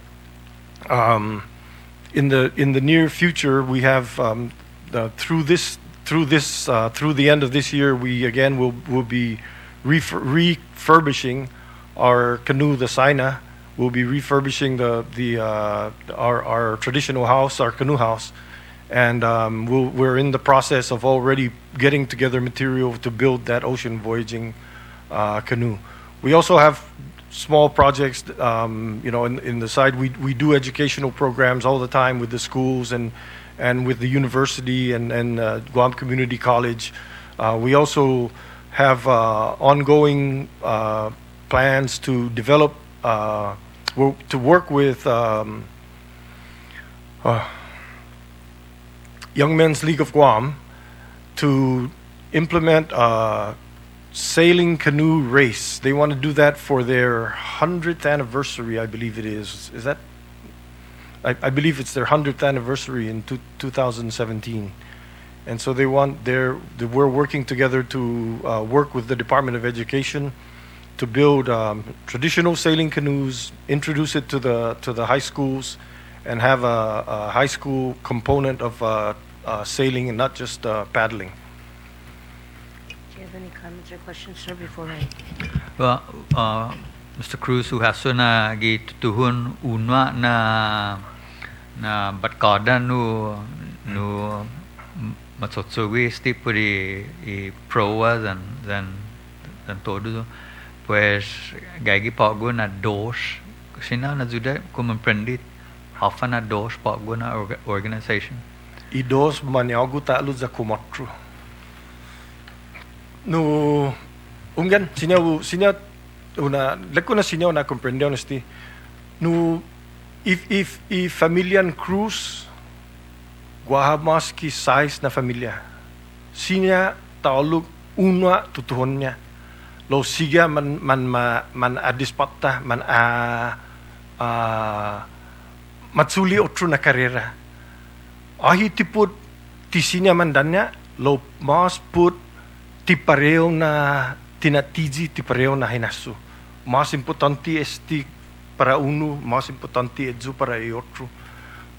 in the near future, we have through the end of this year, we again will be refurbishing our canoe, the Saina. We'll be refurbishing our traditional house, our canoe house, and we're in the process of already getting together material to build that ocean voyaging canoe. We also have small projects, in the side. We do educational programs all the time with the schools and with the university and Guam Community College. We also have ongoing plans to develop, to work with Young Men's League of Guam to implement a sailing canoe race. They want to do that for their 100th anniversary, I believe it is. Is that? I believe it's their 100th anniversary in 2017. And so we're working together to work with the Department of Education to build traditional sailing canoes, introduce it to the high schools, and have a high school component of sailing and not just paddling. Do you have any comments or questions, sir, before I? Well, Mr. Cruz, who has na gituhun unwa na batkoda nu matsotsugi tipo i proas and todo, pues gagi pago na dos sina na Azuda como empreendit hafa na dos pago na organization I dos maniago talo za kumatru no Ungan, sinya una lekuna sinya na comprendeu nesti. No if familian cruz guahamas ki size na familia. Sinya tauluk una tutuhonnya. Lo siga man adispatta man matsuli otru na karera. Ahi tiput tisinya mandanya lo mas put tipareo na tinatiji tipareo na hinasu. Mas importante esti para uno, mas importante edu para e outro.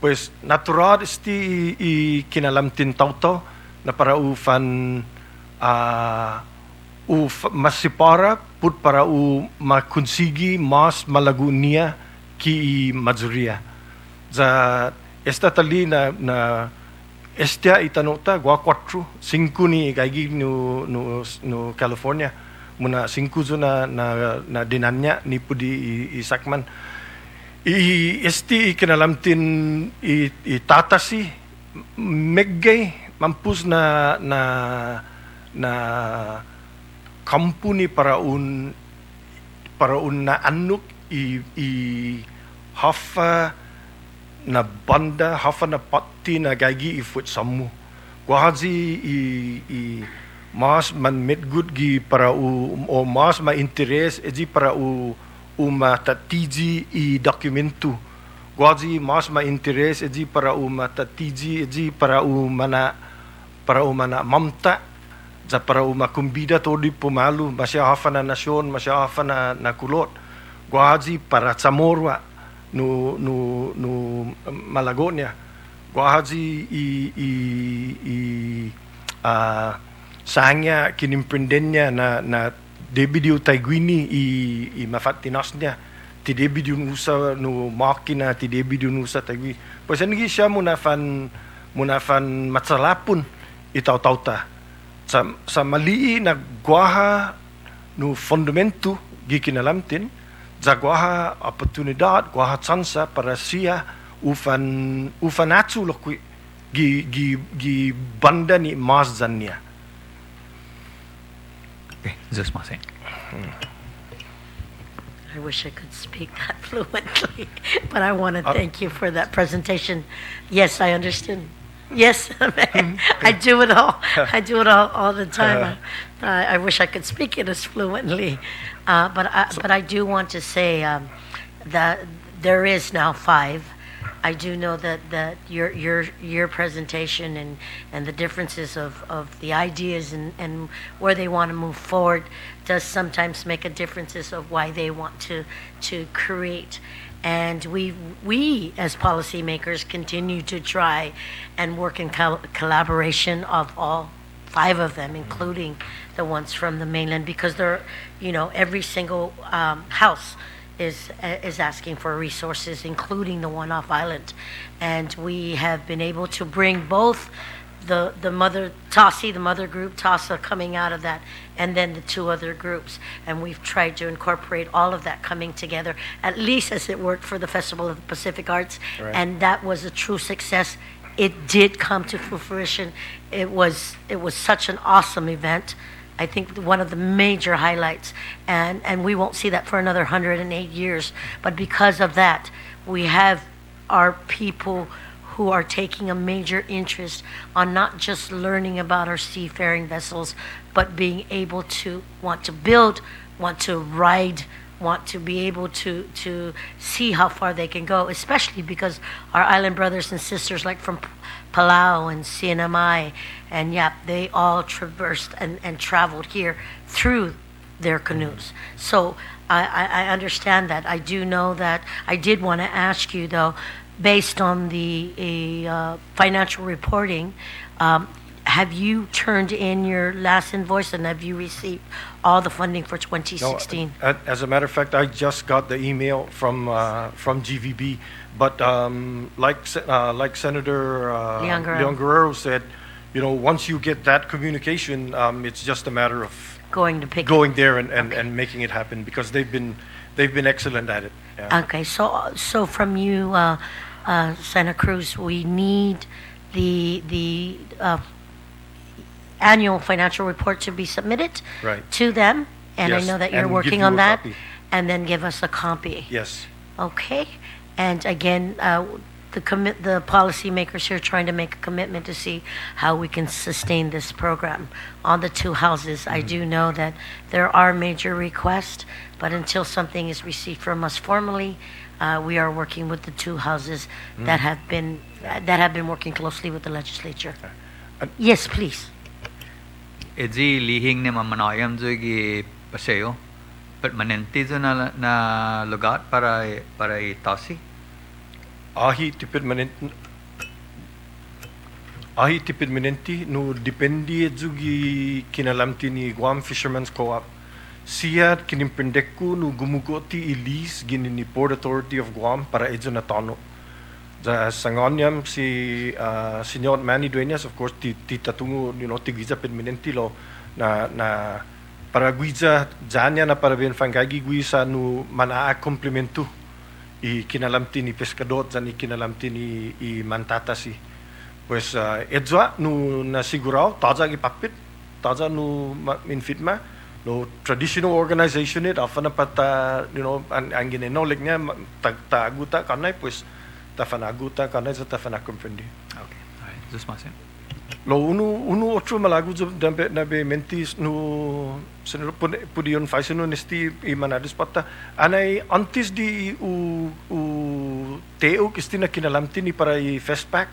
Pues natural esti i kinalamtin tau na para ufan masipara put para makonsigi mas malagunia ki mazuria. Za esta tali na estia itanota gua 5 ni gaigi no California muna 5 zo na dinanya ni pudi isakman esti kinalamtin itatasi meggay mampus na kampuni para un na anuk hafa na banda hafa na pati na gagi ifut samu guahazi mas man medgut gi para o mas ma interes eji para uma tatiji i dokumentu guahazi mas ma interes eji para uma tatiji eji para mana mamta za para uma kumbida todi pumalu masya hafa na nasyon masya hafa na kulot guahazi para Chamorro no Malagonia guahazi sanya kinimprendennya na debidiu taiguini i mafatinasnya ti debidiu nusa no makina ti debidiu nusa taigui pues ngi siya munafan matsalapun itaw-tawta sa malii na guaha no fundamento gi kinalamtin za guaha oportunidad guaha chansa para siya ufanatsu lokui gi banda ni mazanya. Okay, just my thing. I wish I could speak that fluently, but I want to thank you for that presentation. Yes, I understand. Yes, I do it all. I do it all the time. I wish I could speak it as fluently, but I do want to say that there is now 5. I do know that your presentation and the differences of the ideas and where they want to move forward does sometimes make a difference of why they want to create. And we as policymakers continue to try and work in collaboration of all 5 of them, including the ones from the mainland, because they're, every single house is asking for resources, including the one off island. And we have been able to bring both the mother TASI, the mother group, TASA coming out of that, and then the 2 other groups. And we've tried to incorporate all of that coming together, at least as it worked for the Festival of the Pacific Arts. Right. And that was a true success. It did come to fruition. It was such an awesome event. I think one of the major highlights, and we won't see that for another 108 years. But because of that, we have our people who are taking a major interest on not just learning about our seafaring vessels, but being able to want to build, want to ride, want to be able to see how far they can go, especially because our island brothers and sisters like from Palau and CNMI and Yap, they all traversed and traveled here through their canoes. So I understand that. I do know that. I did want to ask you, though, based on the financial reporting, have you turned in your last invoice and have you received all the funding for 2016? No, as a matter of fact, I just got the email from GVB, but like Senator Leon Guerrero said, once you get that communication, it's just a matter of going there and making it happen, because they've been excellent at it. Yeah. Okay, so from you, Senator Cruz, we need the annual financial report to be submitted to them, and I Yes, know that you're and working give on you a that, copy. and then give us a copy. Yes. Okay, and again, the policymakers here trying to make a commitment to see how we can sustain this program on the two houses. I do know that there are major requests, but until something is received from us formally, we are working with the two houses that have been working closely with the legislature. Yes, please. Edzi lihing ni mamanoyam zugi paseo permanente na lugar para itasi. Ahi tipid no dependi zugi kinalamti ni Guam Fishermen's Co-op. Siya kinimprendekku no gumugoti ilis gini ni Port Authority of Guam para edzo na tono. Da sangonyam si Senyor Manny Dueñas, of course, titatungo, tigiza permanenti lo na para guiza janya na para bien fangagi guisa no manaa komplementu i kinalamti ni pescador zan i kinalamti ni i mantatasi. Pues edzwa no nasigurao taza gi papit taza no infitma no traditional organization it afana pata ang ginenolek niya taguta kanay pues tafanaguta kanay sa tafana comprendi. Okay, all right. Just masin. Lo uno otro malagu dambe nabe mentis no senelo pudion faiseno nesti i manadis pata anay antes di u teo kistina kinalamti ni para i festpack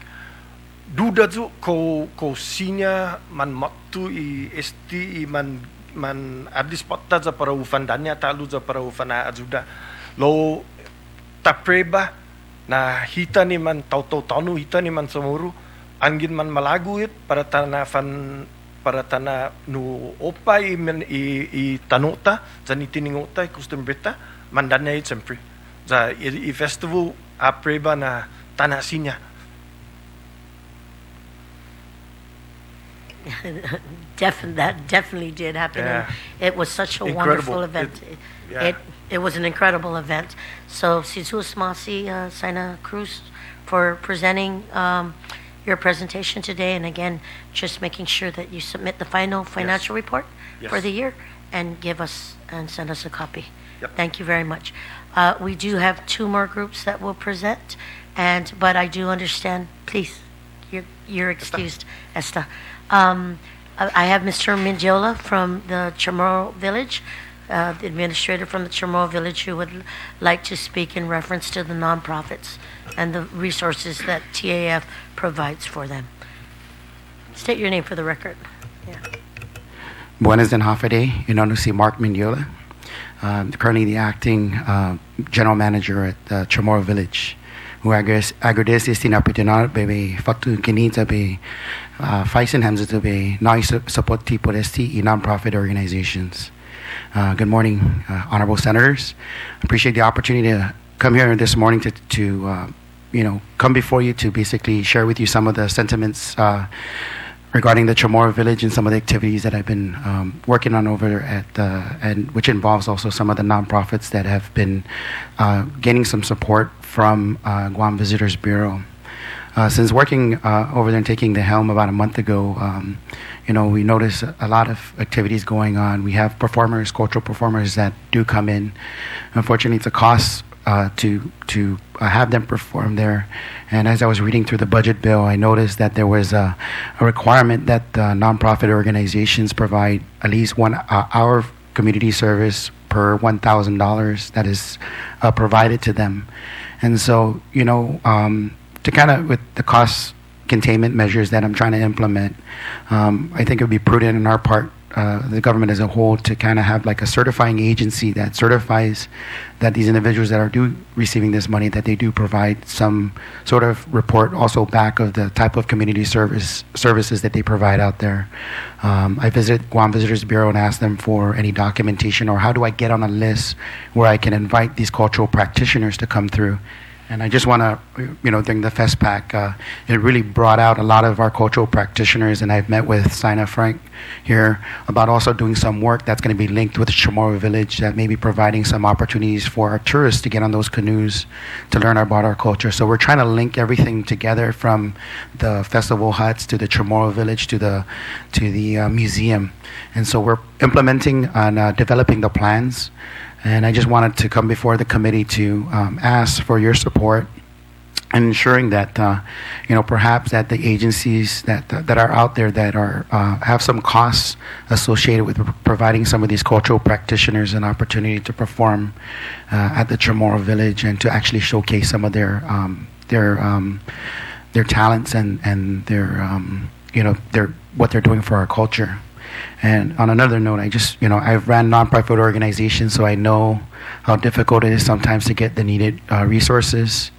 duda zu ko sinya man matu i esti i man adis pata za para ufandanya talu za para ufana azuda lo tapreba na hita ni man tau hita ni man Chamorro angin man malaguit para tana no opa i tanota zani tiningota i custom beta mandana i sempre za i festival a preba na tana sinya. That definitely did happen. Yeah. And it was such a Incredible. wonderful event. Yeah. It was an incredible event. So, Jesus Masi, Sina Cruz, for presenting your presentation today, and again, just making sure that you submit the final financial report for Yes. the year and give us and send us a copy. Yep. Thank you very much. We do have two more groups that will present, but I do understand. Please, you're excused, Esta. I have Mr. Mindiola from the Chamorro Village, the administrator from the Chamorro Village, who would like to speak in reference to the nonprofits and the resources that TAF provides for them. State your name for the record. Yeah. Buenas and Hafade, Inanusi Mark Mindiola, currently the acting general manager at Chamorro Village, who agradece este oportunidad bebe fatu kinita be faisen hamza to be nice support por este nonprofit organizations. Good morning, honorable senators. Appreciate the opportunity to come here this morning to come before you to basically share with you some of the sentiments regarding the Chamorro Village and some of the activities that I've been working on over at and which involves also some of the nonprofits that have been gaining some support from Guam Visitors Bureau. Since working over there and taking the helm about a month ago, we notice a lot of activities going on. We have performers, cultural performers that do come in. Unfortunately, it's a cost to have them perform there. And as I was reading through the budget bill, I noticed that there was a requirement that nonprofit organizations provide at least 1 hour community service per $1,000 that is provided to them. And so, to kind of, with the cost containment measures that I'm trying to implement, I think it would be prudent on our part, the government as a whole, to kind of have like a certifying agency that certifies that these individuals that are receiving this money, that they do provide some sort of report also back of the type of community services that they provide out there. I visited Guam Visitors Bureau and asked them for any documentation or how do I get on a list where I can invite these cultural practitioners to come through. And I just want to, during the FestPac, it really brought out a lot of our cultural practitioners, and I've met with Sina Frank here about also doing some work that's going to be linked with the Chamorro village, that may be providing some opportunities for our tourists to get on those canoes to learn about our culture. So we're trying to link everything together, from the festival huts to the Chamorro village to the museum. And so we're implementing and developing the plans. And I just wanted to come before the committee to ask for your support in ensuring that, perhaps that the agencies that are out there that are have some costs associated with providing some of these cultural practitioners an opportunity to perform at the Chamorro village and to actually showcase some of their talents and their what they're doing for our culture. And on another note, I've ran nonprofit organizations, so I know how difficult it is sometimes to get the needed resources.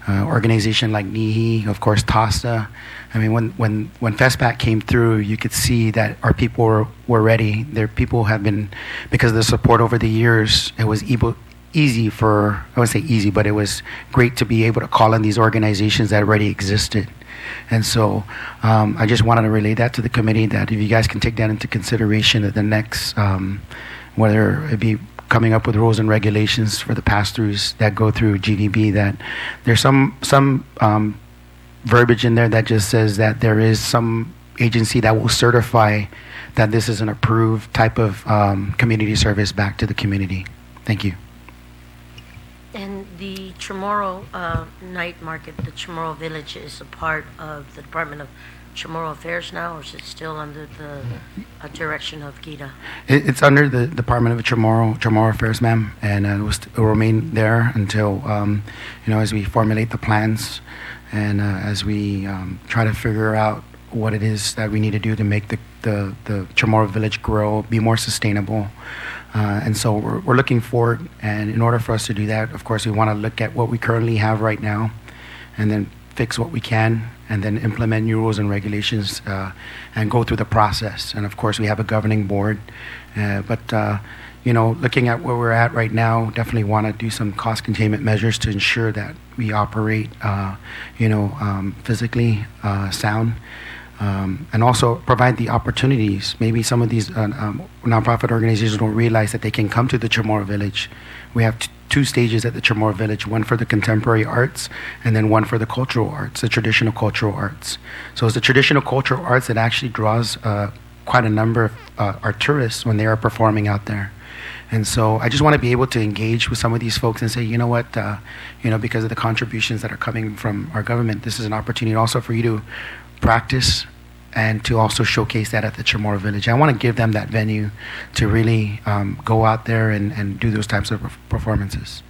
Organization like NIHI, of course, TASA. I mean, when FestPac came through, you could see that our people were ready. Their people have been, because of the support over the years, it was easy for, I wouldn't say easy, but it was great to be able to call on these organizations that already existed. And so I just wanted to relay that to the committee, that if you guys can take that into consideration at the next, whether it be coming up with rules and regulations for the pass-throughs that go through GVB, that there's some verbiage in there that just says that there is some agency that will certify that this is an approved type of community service back to the community. Thank you. And the Chamorro night market, the Chamorro village, is a part of the Department of Chamorro Affairs now, or is it still under the direction of Gita? It's under the Department of Chamorro Affairs, ma'am, and it will remain there until, as we formulate the plans and as we try to figure out what it is that we need to do to make the Chamorro village grow, be more sustainable. And so we're looking forward, and in order for us to do that, of course, we want to look at what we currently have right now and then fix what we can and then implement new rules and regulations and go through the process. And of course, we have a governing board. But looking at where we're at right now, definitely want to do some cost containment measures to ensure that we operate, physically sound. And also provide the opportunities. Maybe some of these nonprofit organizations don't realize that they can come to the Chamorro village. We have two stages at the Chamorro village, one for the contemporary arts and then one for the cultural arts, the traditional cultural arts. So it's the traditional cultural arts that actually draws quite a number of our tourists when they are performing out there. And so I just want to be able to engage with some of these folks and say, you know what, because of the contributions that are coming from our government, this is an opportunity also for you to practice and to also showcase that at the Chamorro village. I want to give them that venue to really go out there and do those types of performances.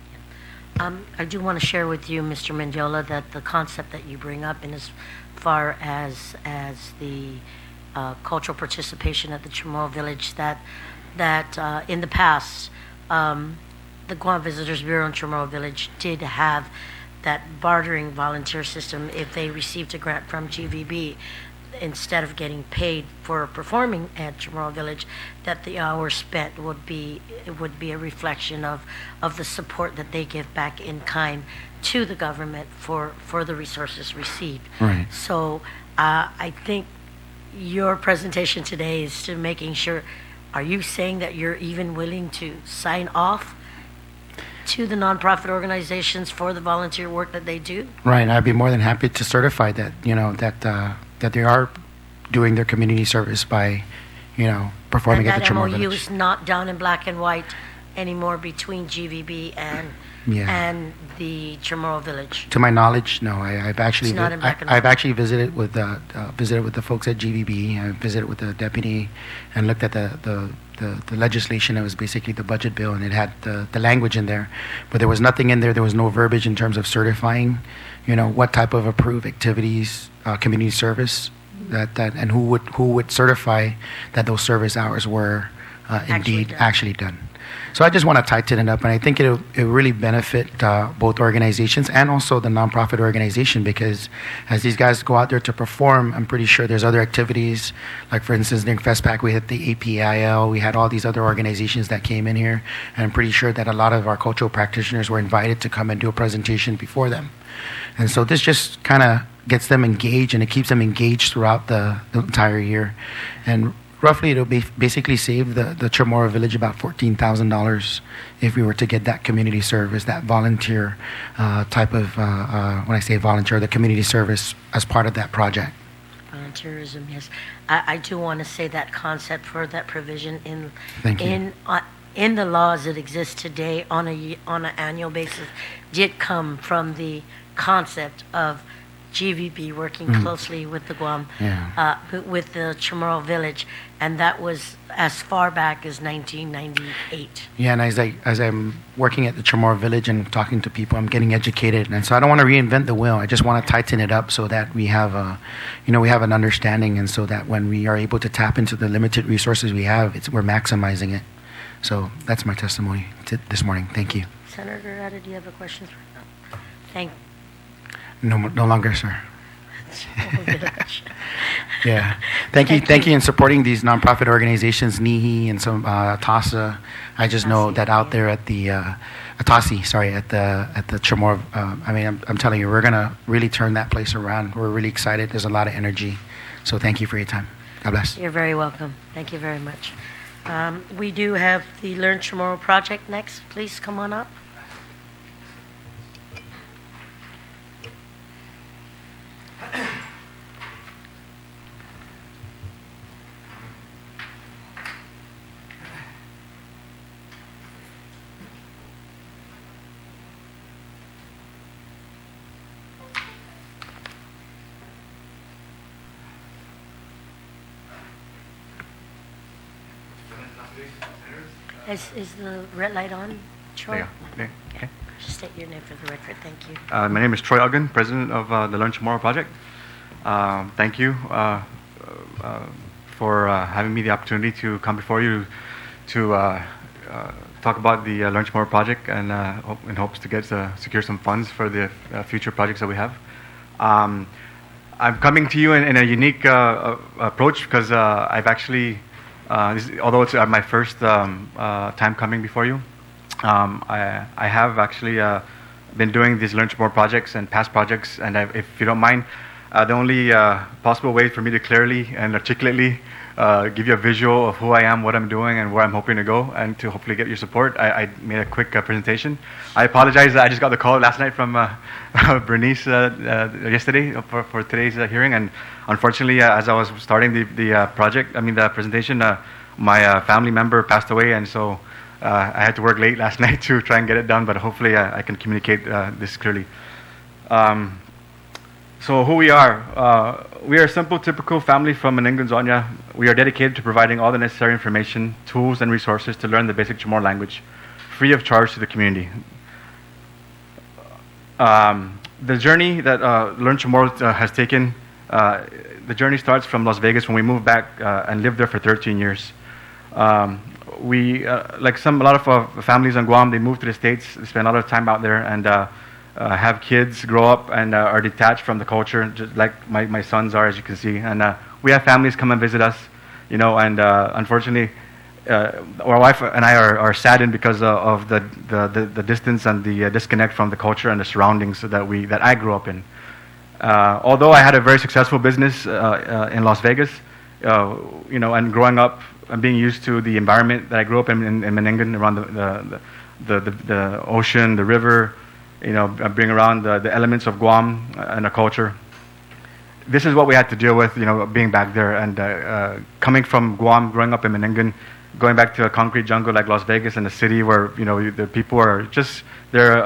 I do want to share with you, Mr. Mendiola, that the concept that you bring up in as far as the cultural participation at the Chamorro village, that in the past, the Guam Visitors Bureau in Chamorro village did have that bartering volunteer system. If they received a grant from GVB, instead of getting paid for performing at Chamorro village, that the hours spent would be a reflection of the support that they give back in kind to the government for the resources received. Right. So I think your presentation today is to making sure, are you saying that you're even willing to sign off to the nonprofit organizations for the volunteer work that they do? Right, I'd be more than happy to certify that, that they are doing their community service by, performing at the Chamorro And that MOU village. is not down in black and white anymore between GVB and the Chamorro village. To my knowledge, no. I've actually It's not in black and I've white. actually visited with the folks at GVB. I visited with the deputy and looked at the legislation. It was basically the budget bill, and it had the language in there, but there was nothing in there. There was no verbiage in terms of certifying, what type of approved activities, community service, that and who would certify that those service hours were indeed actually done. So I just want to tighten it up, and I think it'll really benefit both organizations and also the nonprofit organization, because as these guys go out there to perform, I'm pretty sure there's other activities. Like for instance, during FestPac, we had the APIL, we had all these other organizations that came in here, and I'm pretty sure that a lot of our cultural practitioners were invited to come and do a presentation before them. And so this just kind of gets them engaged, and it keeps them engaged throughout the entire year. And roughly, it'll be basically save the Chamorro village about $14,000 if we were to get that community service, that volunteer type of, when I say volunteer, the community service as part of that project. Volunteerism, yes. I do want to say that concept for that provision in the laws that exist today on an annual basis did come from the concept of GVB working closely with the Guam, with the Chamorro village, and that was as far back as 1998. Yeah, and as I'm working at the Chamorro village and talking to people, I'm getting educated, and so I don't want to reinvent the wheel. I just want to tighten it up so that we have we have an understanding, and so that when we are able to tap into the limited resources we have, we're maximizing it. So that's my testimony this morning. Thank you. Senator Atta, do you have a question? No longer, sir. Yeah. Thank you in supporting these nonprofit organizations, NIHI and some TASA. I just know that out there at the TASI, at the Chamorro, I'm telling you, we're gonna really turn that place around. We're really excited. There's a lot of energy. So thank you for your time. God bless. You're very welcome. Thank you very much. We do have the Learn Chamorro project next. Please come on up. Is the red light on, Troy? Okay. Just state your name for the record. Thank you. My name is Troy Uggan, president of the Learn Chamorro project. Thank you for having me the opportunity to come before you to talk about the Learn Chamorro project, and in hopes to secure some funds for the future projects that we have. I'm coming to you in a unique approach because I've actually, although it's my first time coming before you, I have actually been doing these Learn Chamorro projects and past projects, and if you don't mind, the only possible way for me to clearly and articulately give you a visual of who I am, what I'm doing, and where I'm hoping to go, and to hopefully get your support, I made a quick presentation. I apologize, I just got the call last night from Bernice yesterday for today's hearing, and unfortunately, as I was starting the presentation, my family member passed away, and so I had to work late last night to try and get it done, but hopefully I can communicate this clearly. So who we are a simple, typical family from Meningan-Zonya. We are dedicated to providing all the necessary information, tools, and resources to learn the basic Chamorro language, free of charge to the community. The journey that Learn Chamorro has taken, the journey starts from Las Vegas when we moved back and lived there for 13 years. We, like a lot of families in Guam, they move to the States, they spend a lot of time out there, and have kids grow up and are detached from the culture, just like my sons are, as you can see. And we have families come and visit us, and unfortunately, our wife and I are saddened because of the distance and the disconnect from the culture and the surroundings that I grew up in. Although I had a very successful business in Las Vegas, and growing up and being used to the environment that I grew up in Meningan, around the ocean, the river, bring around the elements of Guam and the culture. This is what we had to deal with, being back there, and coming from Guam, growing up in Meningan, going back to a concrete jungle like Las Vegas, and a city where the people are just there.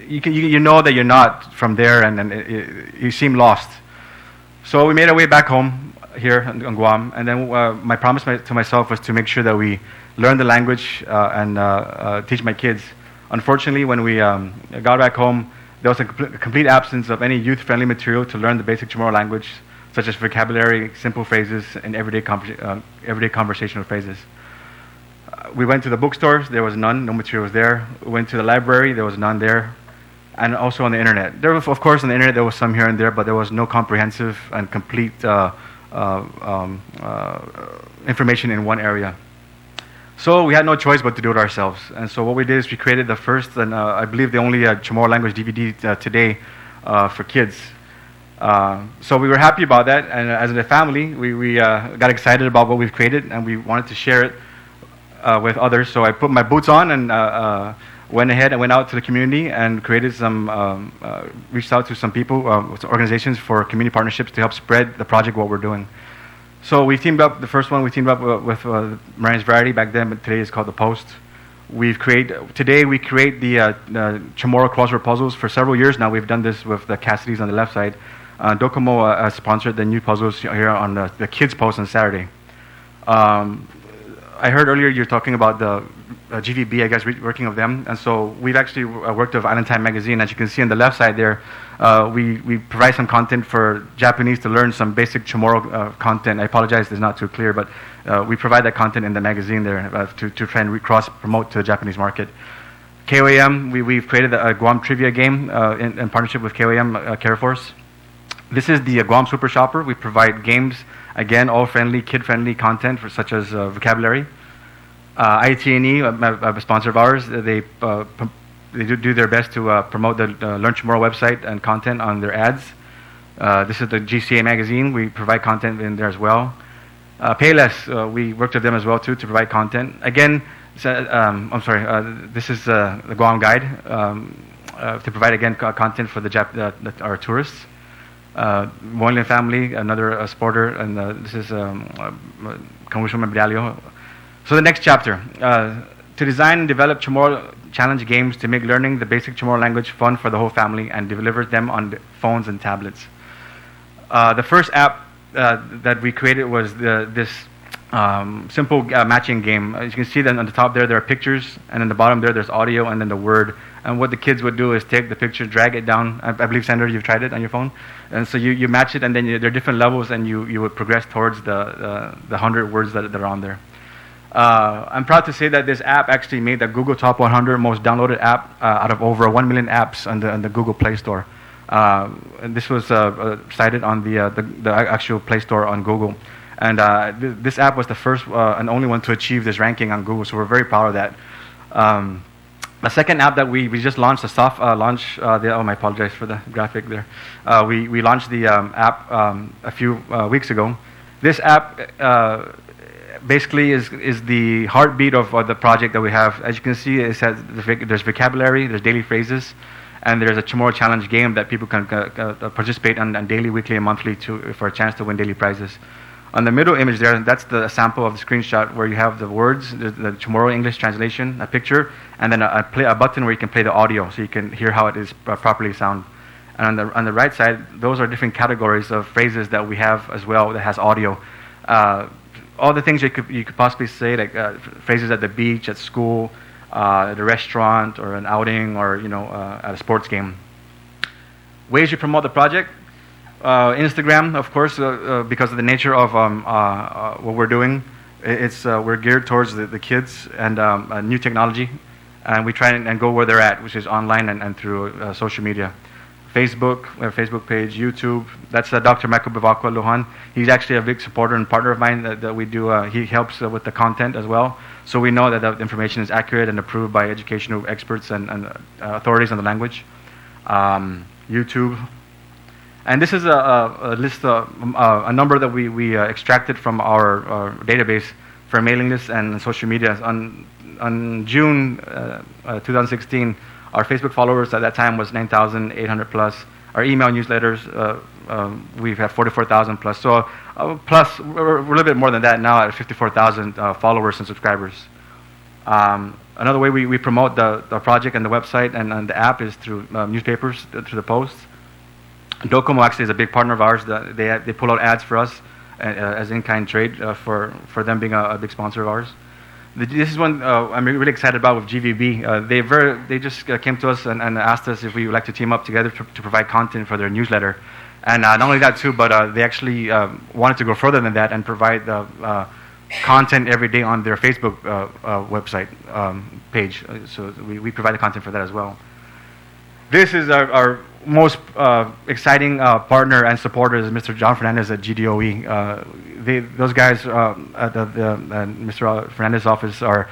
You know that you're not from there, and you seem lost. So we made our way back home here in Guam, and then my promise to myself was to make sure that we learn the language and teach my kids. Unfortunately, when we got back home, there was a complete absence of any youth-friendly material to learn the basic Chamorro language, such as vocabulary, simple phrases, and everyday conversational phrases. We went to the bookstores, there was none, no material was there. We went to the library, there was none there. And also on the internet. There was, of course, on the internet there was some here and there, but there was no comprehensive and complete information in one area. So we had no choice but to do it ourselves. And so what we did is we created the first, and I believe the only Chamorro language DVD today for kids. So we were happy about that, and as a family, we got excited about what we've created, and we wanted to share it with others. So I put my boots on and went ahead and went out to the community and created some, reached out to some people, organizations for community partnerships to help spread the project, what we're doing. So we teamed up, the first one we teamed up with Marian's Variety back then, but today it's called The Post. Today we create the Chamorro crossword puzzles. For several years now we've done this with the Cassidy's on the left side. Docomo sponsored the new puzzles here on the kids post on Saturday. I heard earlier you're talking about the GVB, I guess, working with them. And so we've actually worked with Island Time magazine. As you can see on the left side there, we provide some content for Japanese to learn some basic Chamorro content. I apologize, it's not too clear, but we provide that content in the magazine there to try and cross-promote to the Japanese market. KOAM, we've created a Guam trivia game in partnership with KOAM Care Force. This is the Guam Super Shopper. We provide games, again, all friendly, kid-friendly content for such as vocabulary. ITNE, a sponsor of ours, they do their best to promote the Learn Chamorro website and content on their ads. This is the GCA magazine. We provide content in there as well. Payless, we worked with them as well too to provide content. Again, this is the Guam Guide to provide again content for our tourists. Moylan family, another sporter, and this is Kamusho Membrialio. So the next chapter, to design and develop Chamorro challenge games to make learning the basic Chamorro language fun for the whole family and deliver them on phones and tablets. The first app that we created was this simple matching game. As you can see then on the top there are pictures, and in the bottom there's audio and then the word. And what the kids would do is take the picture, drag it down. I believe, Senator, you've tried it on your phone. And so you match it, and then there are different levels, and you would progress towards the 100 words that are on there. I'm proud to say that this app actually made the Google Top 100 most downloaded app out of over 1 million apps on the Google Play Store. And this was cited on the actual Play Store on Google. And this app was the first and only one to achieve this ranking on Google, so we're very proud of that. The second app that we just launched, a soft launch, I apologize for the graphic there. We launched the app a few weeks ago. This app basically is the heartbeat of the project that we have. As you can see, it says there's vocabulary, there's daily phrases, and there's a Chamorro challenge game that people can participate on daily, weekly, and monthly for a chance to win daily prizes. On the middle image there, that's the sample of the screenshot where you have the words, the Chamorro English translation, a picture, and then a button where you can play the audio so you can hear how it is properly sound. And on the right side, those are different categories of phrases that we have as well that has audio. All the things you could possibly say, like phrases at the beach, at school, at a restaurant, or an outing, or at a sports game. Ways you promote the project. Instagram, of course, because of the nature of what we're doing, we're geared towards the kids and new technology, and we try and go where they're at, which is online and through social media. Facebook, we have a Facebook page, YouTube. That's Dr. Michael Bivacqua Lujan. He's actually a big supporter and partner of mine that we do. He helps with the content as well, so we know that the information is accurate and approved by educational experts and authorities on the language. YouTube. And this is a list, a number that we extracted from our database for mailing lists and social media. On June 2016, our Facebook followers at that time was 9,800 plus. Our email newsletters, we've had 44,000 plus. So plus, we're a little bit more than that now at 54,000 followers and subscribers. Another way we promote the project and the website and the app is through newspapers, through the Post. Docomo actually is a big partner of ours. They pull out ads for us as in-kind trade for them being a big sponsor of ours. This is one I'm really excited about with GVB. They just came to us and asked us if we would like to team up together to provide content for their newsletter. And not only that too, but they actually wanted to go further than that and provide content every day on their Facebook website page. So we provide the content for that as well. This is our most exciting partner and supporter is Mr. John Fernandez at GDOE. Those guys at the Mr. Fernandez's office are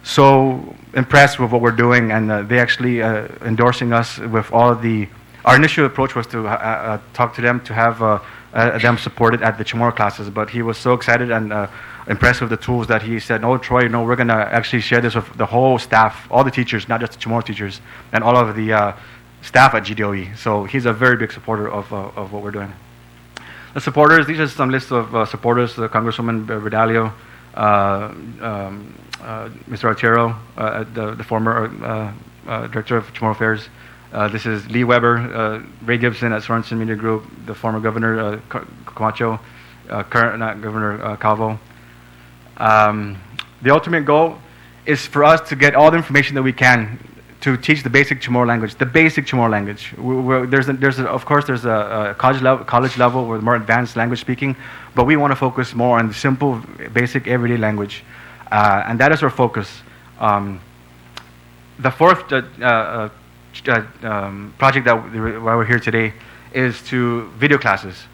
so impressed with what we're doing, and they actually endorsing us with all of the. Our initial approach was to talk to them to have them supported at the Chamorro classes, but he was so excited and impressed with the tools that he said, "No, Troy, no, we're going to actually share this with the whole staff, all the teachers, not just the Chamorro teachers, and all of the staff at GDOE." So he's a very big supporter of what we're doing. The supporters, these are some lists of supporters: Congresswoman Verdalio, Mr. Artero, the former director of Chamorro Affairs. This is Lee Weber, Ray Gibson at Sorensen Media Group, the former governor Camacho, current Governor Calvo. The ultimate goal is for us to get all the information that we can to teach the basic Chamorro language, the basic Chamorro language. Of course, there's a college level with more advanced language speaking, but we want to focus more on the simple, basic, everyday language, and that is our focus. The fourth project that why we're here today is to video classes,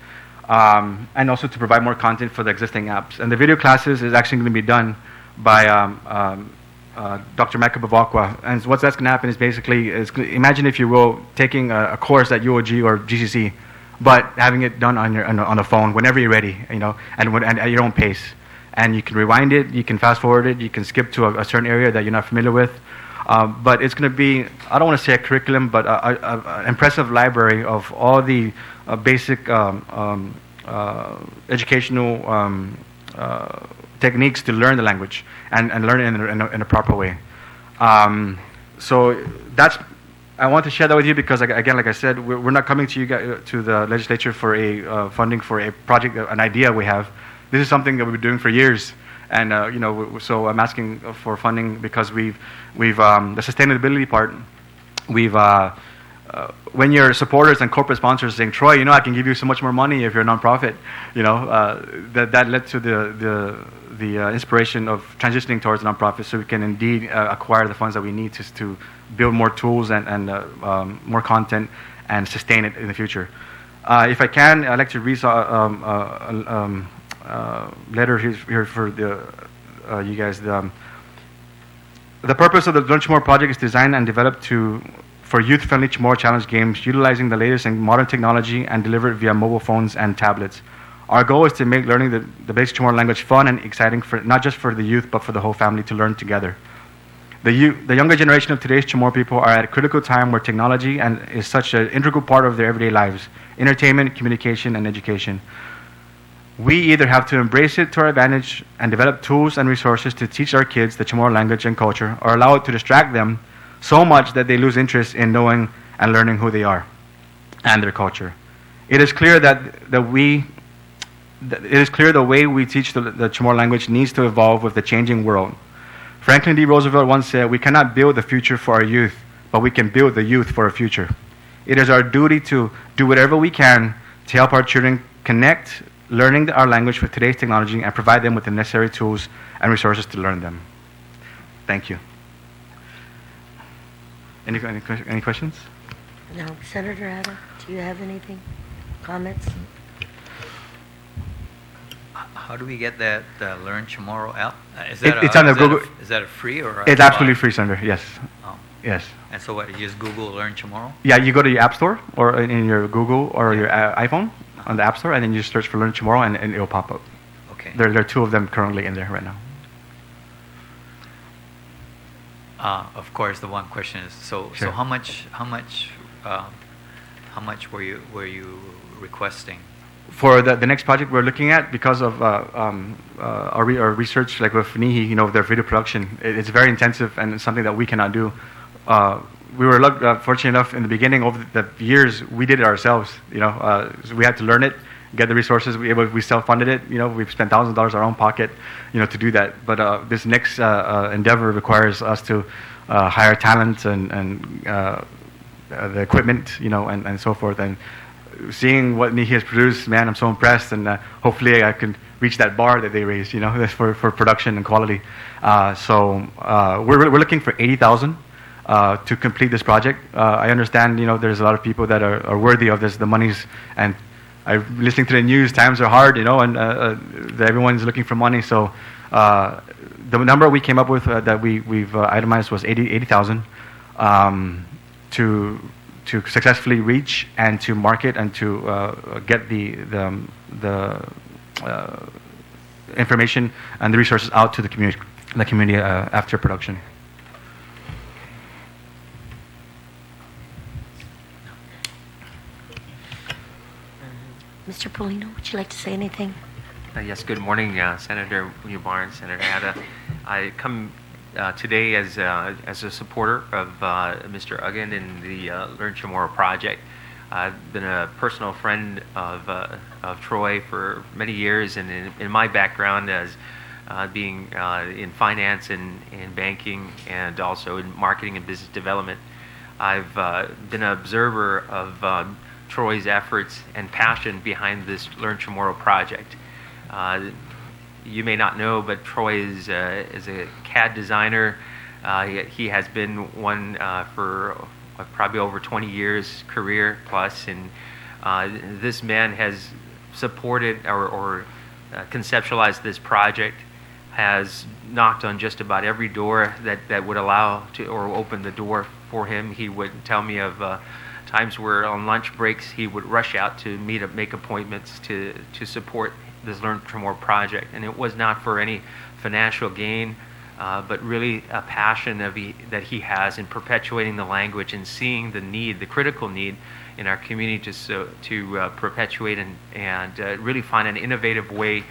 and also to provide more content for the existing apps. And the video classes is actually going to be done by Dr. Mecca Bavakwa. And what that's going to happen is basically, imagine if you will, taking a course at UOG or GCC, but having it done on the phone whenever you're ready, and at your own pace. And you can rewind it, you can fast forward it, you can skip to a certain area that you're not familiar with. But it's going to be, I don't want to say a curriculum, but an impressive library of all the basic educational techniques to learn the language and learn it in a proper way. So I want to share that with you because, again, like I said, we're not coming to you guys, to the legislature for a funding for a project, an idea we have. This is something that we've been doing for years. And so I'm asking for funding because we've the sustainability part. When your supporters and corporate sponsors saying, "Troy, I can give you so much more money if you're a nonprofit," that led to the inspiration of transitioning towards a nonprofit, so we can indeed acquire the funds that we need to build more tools and more content and sustain it in the future. If I can, I'd like to read letter here for you guys. The purpose of the Learn Chamorro project is designed and developed for youth-friendly Chamorro challenge games, utilizing the latest in modern technology and delivered via mobile phones and tablets. Our goal is to make learning the basic Chamorro language fun and exciting for not just for the youth, but for the whole family to learn together. The younger generation of today's Chamorro people are at a critical time where technology is such an integral part of their everyday lives: entertainment, communication, and education. We either have to embrace it to our advantage and develop tools and resources to teach our kids the Chamorro language and culture, or allow it to distract them so much that they lose interest in knowing and learning who they are and their culture. It is clear the way we teach the Chamorro language needs to evolve with the changing world. Franklin D. Roosevelt once said, "We cannot build the future for our youth, but we can build the youth for a future." It is our duty to do whatever we can to help our children connect learning our language with today's technology and provide them with the necessary tools and resources to learn them. Thank you. Any questions? No. Senator Ada, do you have anything? Comments? How do we get that Learn Chamorro app? It's on the Google. Is that a free or? It's absolutely free, Senator. Yes. Oh. Yes. And so what? You just Google Learn Chamorro? Yeah, you go to your App Store or in your Google or your iPhone on the App Store, and then you search for Learn Chamorro, and it'll pop up. Okay. There are two of them currently in there right now. Of course, the one question is so how much were you requesting? For the next project we're looking at, because of our research, like with NIHI, their video production, it's very intensive and it's something that we cannot do. We were fortunate enough in the beginning, over the years, we did it ourselves. So we had to learn it, get the resources. We self-funded it. We've spent thousands of dollars out of our own pocket, to do that. But this next endeavor requires us to hire talent and the equipment, and so forth. And seeing what he has produced, man, I'm so impressed, and hopefully I can reach that bar that they raised, for production and quality. So we're looking for 80,000 to complete this project. I understand, there's a lot of people that are worthy of this, the monies, and I'm listening to the news, times are hard, and everyone's looking for money. So the number we came up with that we've itemized was 80,000 to successfully reach and to market and to get the information and the resources out to the community after production. Mr. Polino, would you like to say anything? Yes, good morning, Senator Barnes, Senator Ada. I come today as a supporter of Mr. Uggan and the Learn Chamorro project. I've been a personal friend of Troy for many years, and in my background as being in finance and in banking and also in marketing and business development, I've been an observer of Troy's efforts and passion behind this Learn Chamorro project. You may not know, but Troy is a CAD designer. He has been one for probably over 20 years career plus, and this man has supported or conceptualized this project, has knocked on just about every door that would allow to or open the door for him. He would tell me of times where on lunch breaks he would rush out to make appointments to support this Learn Chamorro project, and it was not for any financial gain, but really a passion that he has in perpetuating the language and seeing the need, the critical need in our community to perpetuate and really find an innovative way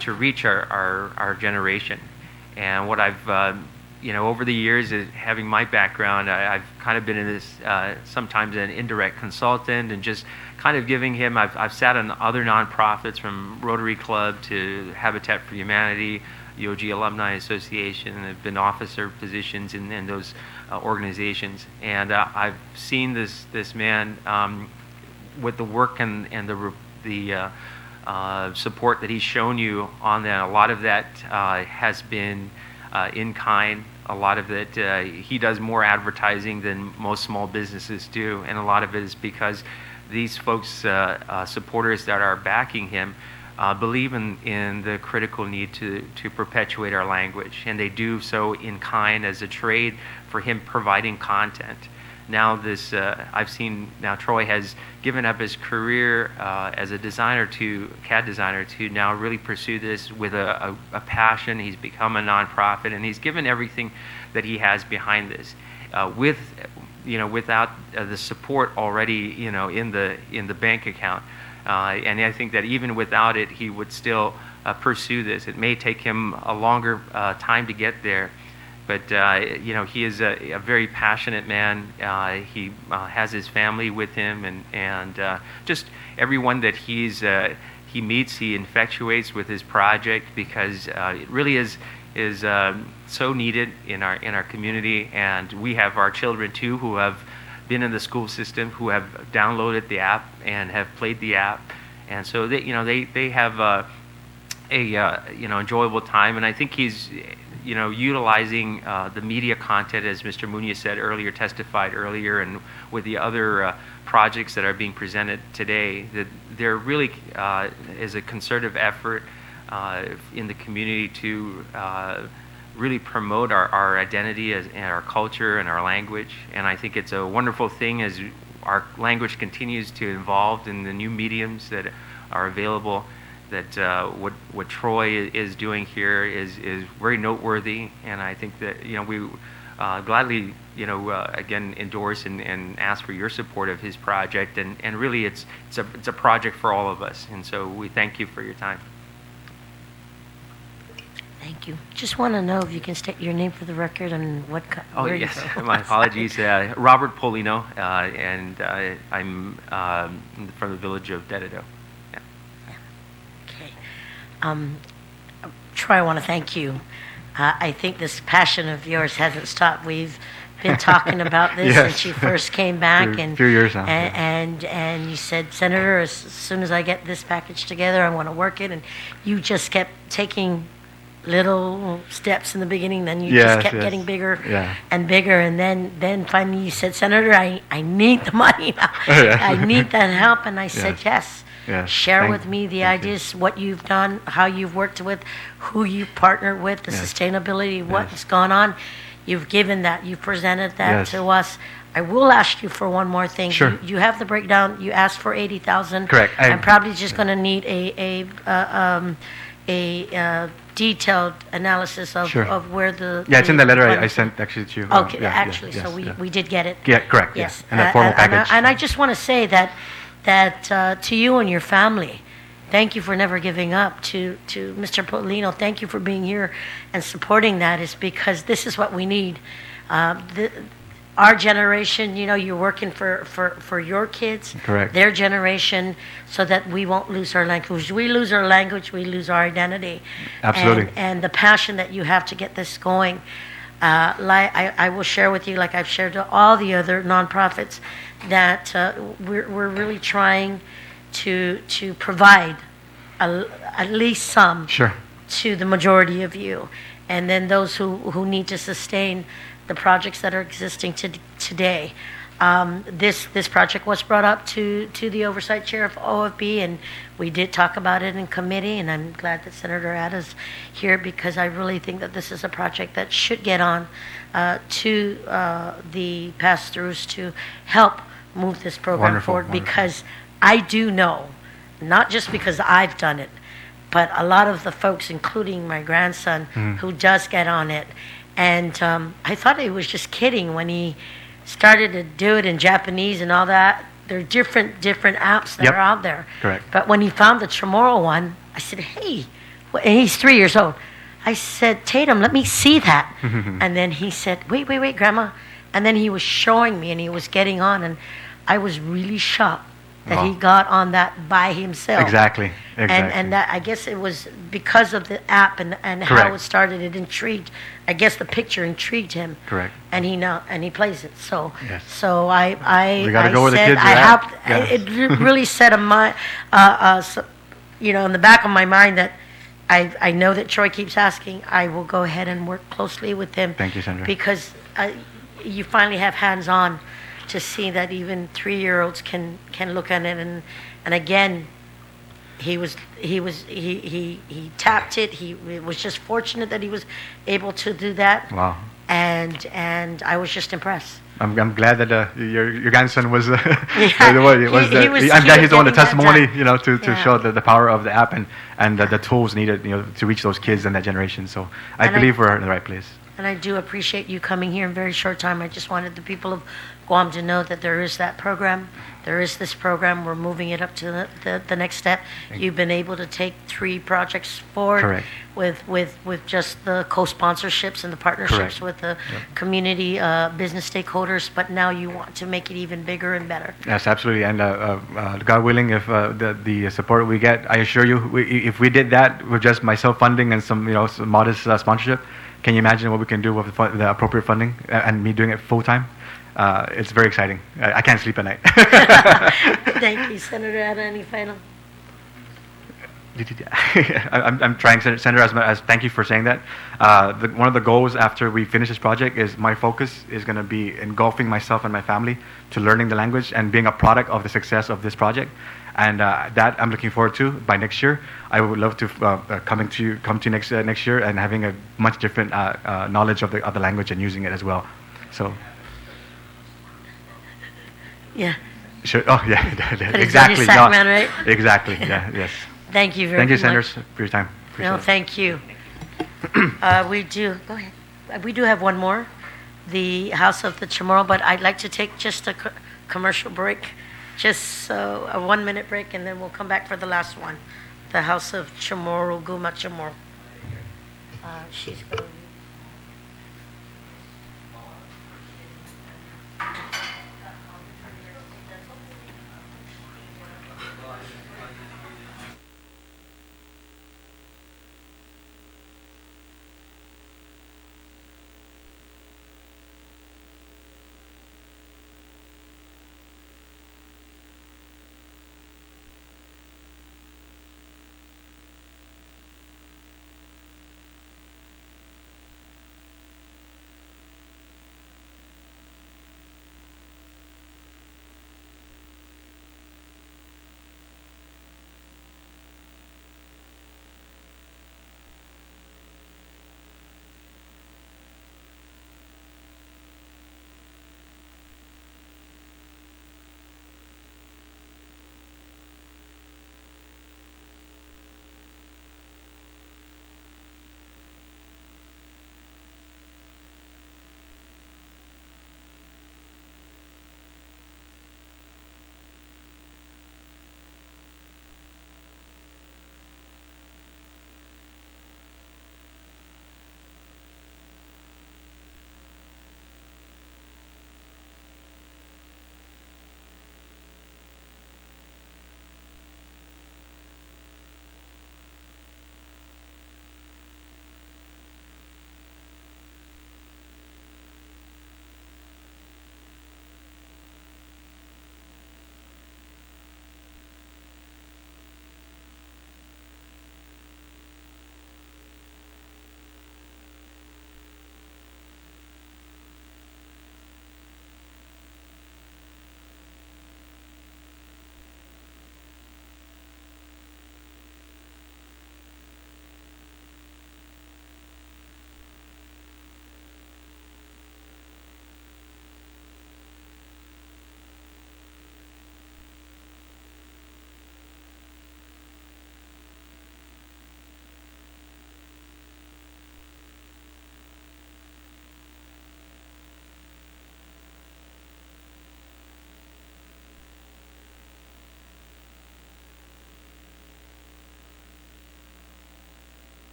to reach our generation. And what I've over the years, having my background, I've kind of been in this sometimes an indirect consultant and just kind of giving him. I've sat on other nonprofits from Rotary Club to Habitat for Humanity, EOG Alumni Association, and I've been officer positions in those organizations. And I've seen this man with the work and the support that he's shown you on that. A lot of that has been in kind. A lot of it, he does more advertising than most small businesses do, and a lot of it is because these folks, supporters that are backing him, believe in the critical need to perpetuate our language, and they do so in kind as a trade for him providing content. Now I've seen now Troy has given up his career as a designer CAD designer to now really pursue this with a passion. He's become a nonprofit, and he's given everything that he has behind this. Without the support already in the bank account, and I think that even without it, he would still pursue this. It may take him a longer time to get there. But he is a very passionate man. He has his family with him, and just everyone that he meets, he infatuates with his project because it really is so needed in our community. And we have our children too, who have been in the school system, who have downloaded the app and have played the app, and so they have a enjoyable time. And I think he's utilizing the media content, as Mr. Munoz testified earlier, and with the other projects that are being presented today, that there really is a concerted effort in the community to really promote our identity and our culture and our language. And I think it's a wonderful thing as our language continues to evolve in the new mediums that are available, that what Troy is doing here is very noteworthy, and I think that we gladly again endorse and ask for your support of his project, and really it's a project for all of us, and so we thank you for your time. Thank you. Just want to know if you can state your name for the record and where yes, you go. my apologies. Robert Polino, and I'm from the village of Dededo. Troy, I want to thank you. I think this passion of yours hasn't stopped. We've been talking about this Yes. since you first came back, For a and few years now, and you said, Senator, as soon as I get this package together, I want to work it, and you just kept taking little steps in the beginning, then you just Yes, kept yes. getting bigger Yeah. and bigger, and then finally you said, Senator, I need the money now. Yes. I need that help, and I said Yes. yes. Yes. Share Thank- with me the thank you. ideas, what you've done, how you've worked with, who you partnered with, the Yes. sustainability, what's Yes. gone on. You've given that, you've presented that Yes. to us. I will ask you for one more thing. Sure. You have the breakdown. You asked for 80,000. Correct. I'm probably just going to need a detailed analysis of, Sure. of where the Yeah, it's in the letter I funds- sent actually to you. Okay, Yeah, actually, yes, so yes. we did get it. Yeah, correct. Yes, Yeah. And that formal package. And I just want to say that to you and your family, thank you for never giving up. To Mr. Polino, thank you for being here and supporting that. Is because this is what we need. Our generation, you're working for your kids, Correct. their generation, so that we won't lose our language. We lose our language, we lose our identity. Absolutely. And the passion that you have to get this going. I will share with you, like I've shared to all the other nonprofits, that we're really trying to provide at least some Sure. to the majority of you, and then those who need to sustain the projects that are existing today. This project was brought up to the oversight chair of OFB, and we did talk about it in committee, and I'm glad that Senator Ada's here, because I really think that this is a project that should get on to the pass-throughs to help move this program Wonderful, forward, wonderful. because I do know, not just because I've done it, but a lot of the folks, including my grandson, who does get on it. And I thought he was just kidding when he started to do it in Japanese and all that. There are different apps that Yep. are out there. Correct. But when he found the Chamorro one, I said, hey, and he's 3 years old. I said, Tatum, let me see that. And then he said, wait, Grandma. And then he was showing me, and he was getting on, and I was really shocked that he Wow. got on that by himself. Exactly. And that, I guess it was because of the app and how Correct. it started. It intrigued. I guess the picture intrigued him. Correct. And he plays it. So Yes. so I We gotta I go where the said kids are I at. have Yes. it really set a mind in the back of my mind that I know that Troy keeps asking. I will go ahead and work closely with him. Thank you, Senator. Because you finally have hands on to see that even 3-year-olds can look at it, and again, he tapped it. He was just fortunate that he was able to do that. Wow. And I was just impressed. I'm glad that your grandson was. Yeah. I'm glad he's the one, the getting that testimony, done. to Yeah. show the power of the app and the tools needed, to reach those kids and that generation. So I And I- believe we're in the right place. And I do appreciate you coming here in a very short time. I just wanted the people of Guam to know that there is that program. There is this program. We're moving it up to the next step. You've been able to take 3 projects forward. Correct. With just the co-sponsorships and the partnerships Correct. with the community business stakeholders, but now you want to make it even bigger and better. Yes, absolutely. And God willing, if the support we get, I assure you, if we did that with just myself funding and some some modest sponsorship, can you imagine what we can do with the appropriate funding and me doing it full time? It's very exciting. I can't sleep at night. Thank you, Senator Ada. Any final? I'm trying, Senator, as thank you for saying that. One of the goals after we finish this project is my focus is going to be engulfing myself and my family to learning the language and being a product of the success of this project. And that I'm looking forward to by next year. I would love to come to next year and having a much different knowledge of the language and using it as well. So. Yeah. Sure. Oh yeah. But Exactly. he's on his Sacman, right? Exactly. Yeah. Yes. Thank you very much. Thank you, senators, for your time. Appreciate No, it. thank you. We do. Go ahead. We do have one more, the House of the Chamorro, but I'd like to take just a commercial break, just a 1-minute break, and then we'll come back for the last one, the House of Chamorro, Guma Chamorro. She's going to.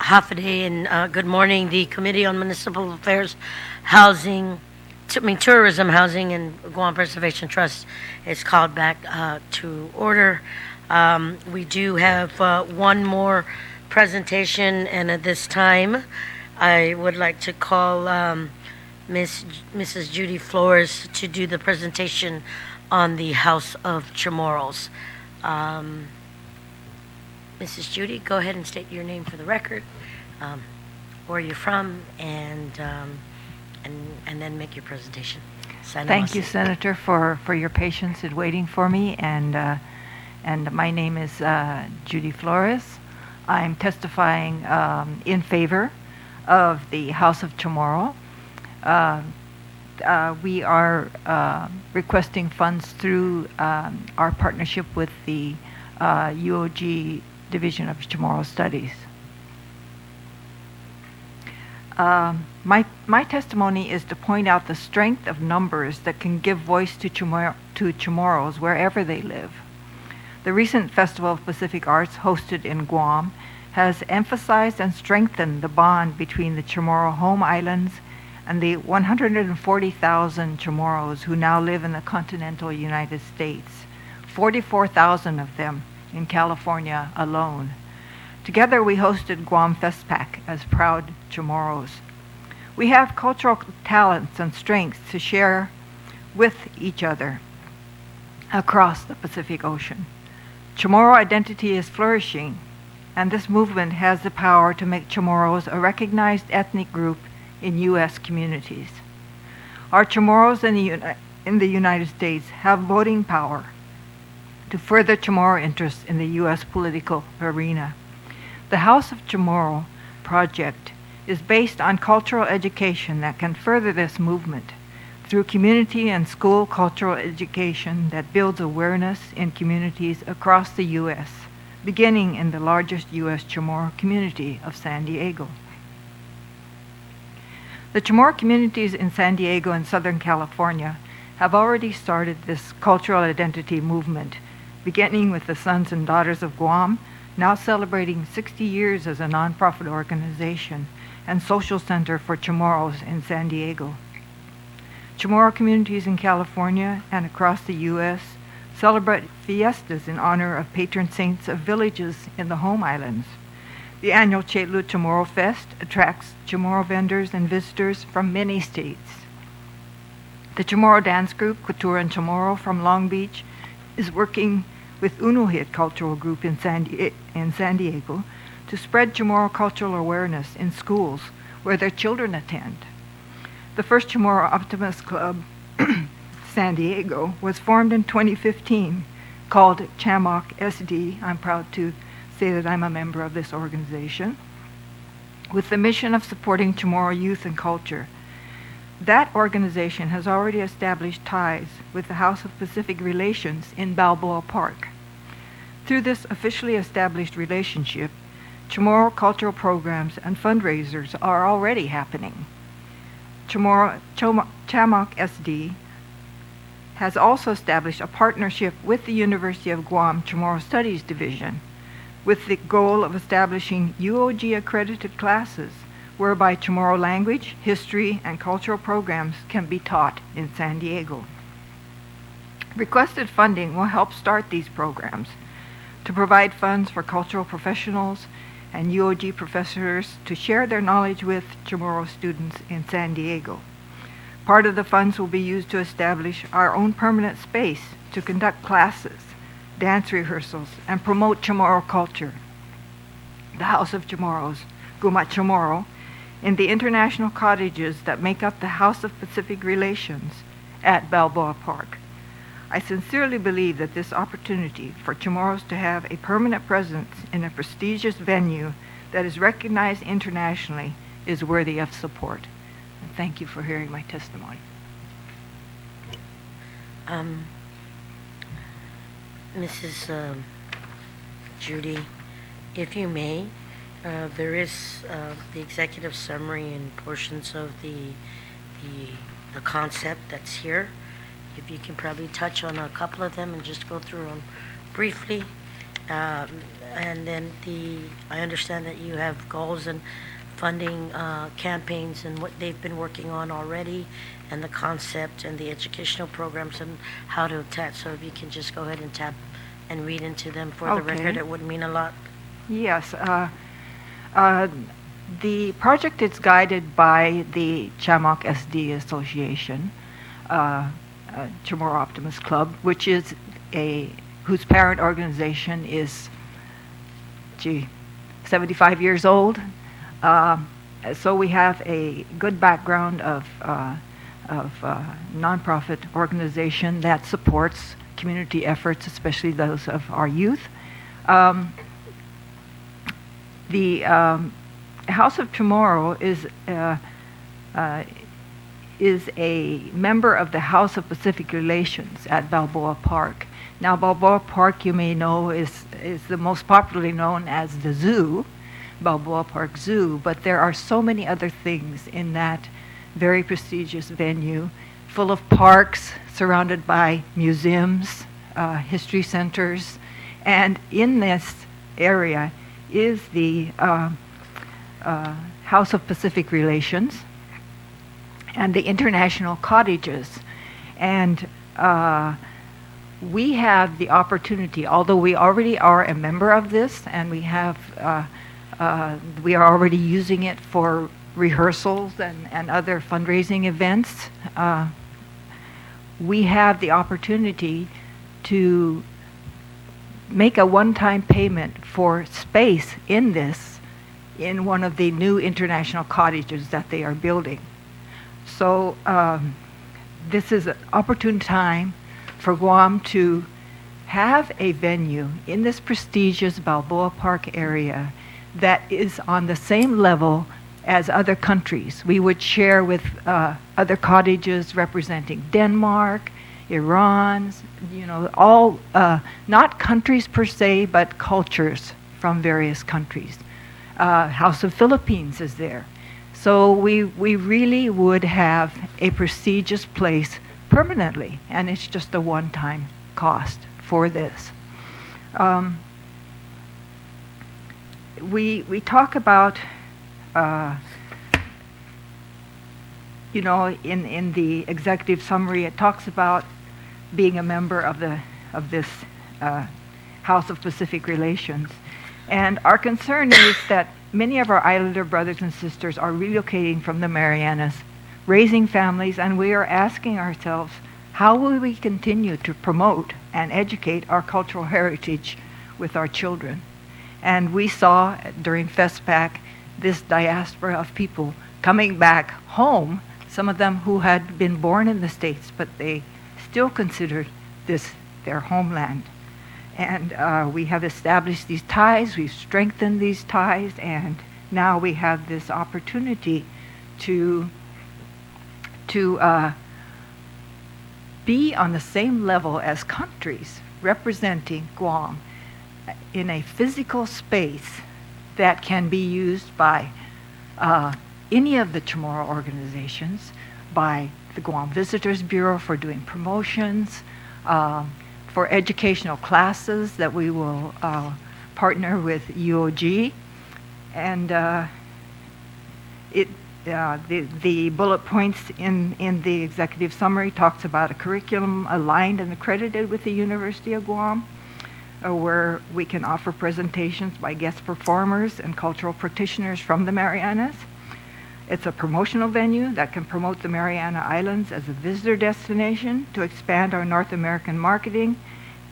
Hafaday and good morning. The Committee on Municipal Affairs, Housing, Tourism, Housing, and Guam Preservation Trust is called back to order. We do have one more presentation, and at this time, I would like to call Mrs. Judy Flores to do the presentation on the House of Chamorros. Mrs. Judy, go ahead and state your name for the record, where you're from, and then make your presentation. Thank you, Senator, for your patience in waiting for me. And my name is Judy Flores. I'm testifying in favor of the House of Chamorro. We are requesting funds through our partnership with the UOG Division of Chamorro Studies. My testimony is to point out the strength of numbers that can give voice to Chamorros wherever they live. The recent Festival of Pacific Arts hosted in Guam has emphasized and strengthened the bond between the Chamorro home islands and the 140,000 Chamorros who now live in the continental United States, 44,000 of them in California alone. Together we hosted Guam Festpac as proud Chamorros. We have cultural talents and strengths to share with each other across the Pacific Ocean. Chamorro identity is flourishing, and this movement has the power to make Chamorros a recognized ethnic group in U.S. communities. Our Chamorros in the United States have voting power to further Chamorro interests in the U.S. political arena. The House of Chamorro project is based on cultural education that can further this movement through community and school cultural education that builds awareness in communities across the U.S., beginning in the largest U.S. Chamorro community of San Diego. The Chamorro communities in San Diego and Southern California have already started this cultural identity movement, beginning with the Sons and Daughters of Guam, now celebrating 60 years as a nonprofit organization and social center for Chamorros in San Diego. Chamorro communities in California and across the U.S. celebrate fiestas in honor of patron saints of villages in the home islands. The annual Chetlu Chamorro Fest attracts Chamorro vendors and visitors from many states. The Chamorro dance group, Couture and Chamorro from Long Beach, is working with Unuhit Cultural Group in San Diego to spread Chamorro cultural awareness in schools where their children attend. The first Chamorro Optimist Club, San Diego, was formed in 2015, called Chamorro SD. I'm proud to say that I'm a member of this organization, with the mission of supporting Chamorro youth and culture. That organization has already established ties with the House of Pacific Relations in Balboa Park. Through this officially established relationship, Chamorro cultural programs and fundraisers are already happening. Chamorro SD has also established a partnership with the University of Guam Chamorro Studies Division with the goal of establishing UOG accredited classes whereby Chamorro language, history, and cultural programs can be taught in San Diego. Requested funding will help start these programs to provide funds for cultural professionals and UOG professors to share their knowledge with Chamorro students in San Diego. Part of the funds will be used to establish our own permanent space to conduct classes, dance rehearsals, and promote Chamorro culture. The House of Chamorros, Guma Chamorro, in the international cottages that make up the House of Pacific Relations at Balboa Park. I sincerely believe that this opportunity for Chamorros to have a permanent presence in a prestigious venue that is recognized internationally is worthy of support. And thank you for hearing my testimony. Mrs. Judy, if you may, there is the executive summary and portions of the concept that's here. If you can probably touch on a couple of them and just go through them briefly, And then I understand that you have goals and funding campaigns and what they've been working on already, and the concept and the educational programs and how to attach. So if you can just go ahead and tap and read into them for the record, it would mean a lot. Yes. The project is guided by the Chamok SD Association, Chamorro Optimist Club, which is whose parent organization is, 75 years old. So we have a good background of nonprofit organization that supports community efforts, especially those of our youth. The House of Chamorro is a member of the House of Pacific Relations at Balboa Park. Now, Balboa Park, you may know, is the most popularly known as the zoo, Balboa Park Zoo, but there are so many other things in that very prestigious venue, full of parks, surrounded by museums, history centers, and in this area is the House of Pacific Relations and the International Cottages. And we have the opportunity, although we already are a member of this, and we are already using it for rehearsals and other fundraising events, we have the opportunity to make a one-time payment for space in one of the new international cottages that they are building. So this is an opportune time for Guam to have a venue in this prestigious Balboa Park area that is on the same level as other countries. We would share with other cottages representing Denmark, Iran, all not countries per se, but cultures from various countries. House of Philippines is there. So we really would have a prestigious place permanently, and it's just a one-time cost for this. We talk about, in the executive summary, it talks about being a member of this House of Pacific Relations. And our concern is that many of our Islander brothers and sisters are relocating from the Marianas, raising families, and we are asking ourselves, how will we continue to promote and educate our cultural heritage with our children? And we saw during FESPAC this diaspora of people coming back home, some of them who had been born in the States, but they still considered this their homeland. And we have established these ties, we've strengthened these ties, and now we have this opportunity to be on the same level as countries representing Guam in a physical space that can be used by any of the Chamorro organizations, by the Guam Visitors Bureau for doing promotions, for educational classes that we will partner with UOG. And the bullet points in the executive summary talks about a curriculum aligned and accredited with the University of Guam, where we can offer presentations by guest performers and cultural practitioners from the Marianas. It's a promotional venue that can promote the Mariana Islands as a visitor destination to expand our North American marketing,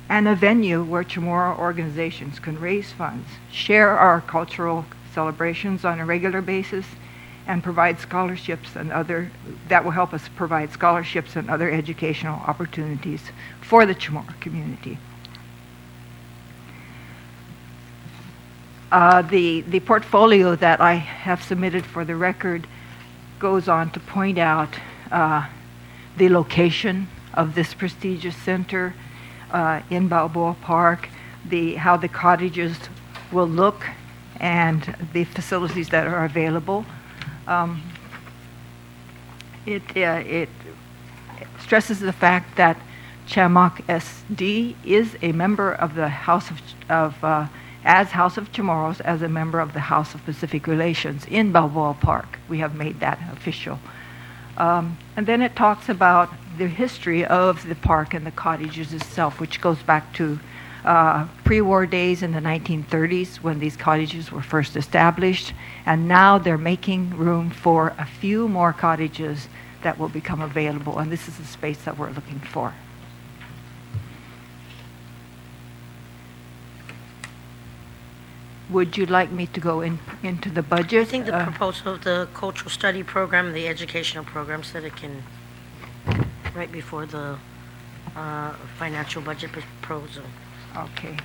and a venue where Chamorro organizations can raise funds, share our cultural celebrations on a regular basis, and provide scholarships and that will help us provide scholarships and other educational opportunities for the Chamorro community. The portfolio that I have submitted for the record goes on to point out the location of this prestigious center in Balboa Park, how the cottages will look, and the facilities that are available. It stresses the fact that Chamok SD is a member of the House as House of Chamorros, as a member of the House of Pacific Relations in Balboa Park. We have made that official. And then it talks about the history of the park and the cottages itself, which goes back to pre-war days in the 1930s when these cottages were first established, and now they're making room for a few more cottages that will become available, and this is the space that we're looking for. Would you like me to go into the budget? I think the proposal of the cultural study program, the educational program, so that it can, right before the financial budget proposal. Okay.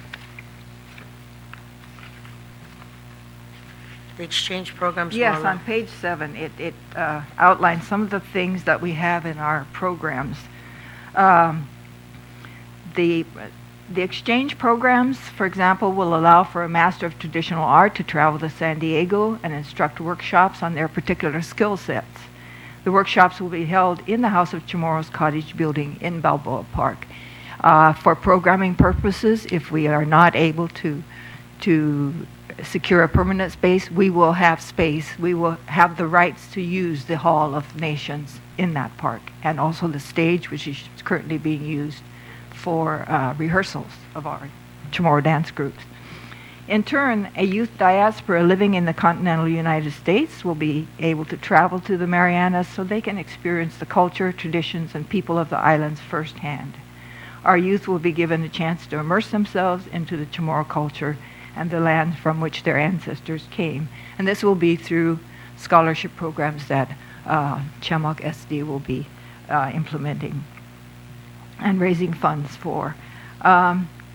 The exchange programs. Yes, on page 7, it outlines some of the things that we have in our programs. The exchange programs, for example, will allow for a Master of Traditional Art to travel to San Diego and instruct workshops on their particular skill sets. The workshops will be held in the House of Chamorros Cottage building in Balboa Park. For programming purposes, if we are not able to secure a permanent space, we will have space. We will have the rights to use the Hall of Nations in that park, and also the stage, which is currently being used for rehearsals of our Chamorro dance groups. In turn, a youth diaspora living in the continental United States will be able to travel to the Marianas so they can experience the culture, traditions, and people of the islands firsthand. Our youth will be given a chance to immerse themselves into the Chamorro culture and the land from which their ancestors came. And this will be through scholarship programs that Chamok SD will be implementing and raising funds for.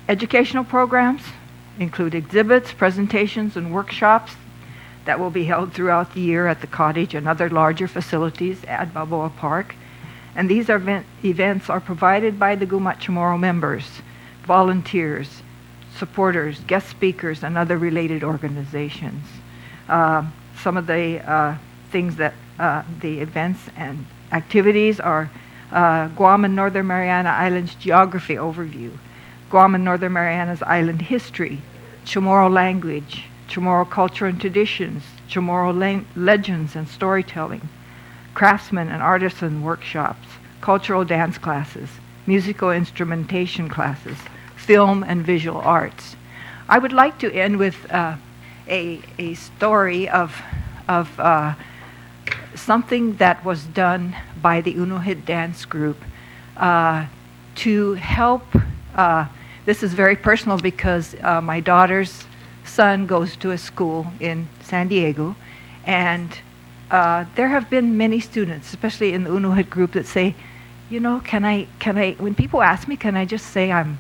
Educational programs include exhibits, presentations, and workshops that will be held throughout the year at the cottage and other larger facilities at Balboa Park. And these events are provided by the Guma Chamorro members, volunteers, supporters, guest speakers, and other related organizations. Some of the things that the events and activities are Guam and Northern Mariana Islands geography overview, Guam and Northern Marianas Island history, Chamorro language, Chamorro culture and traditions, Chamorro legends and storytelling, craftsman and artisan workshops, cultural dance classes, musical instrumentation classes, film and visual arts. I would like to end with a story of something that was done by the Unuhit dance group to help. This is very personal because my daughter's son goes to a school in San Diego, and there have been many students, especially in the Unuhit group, that say, you know, can I, when people ask me, can I just say I'm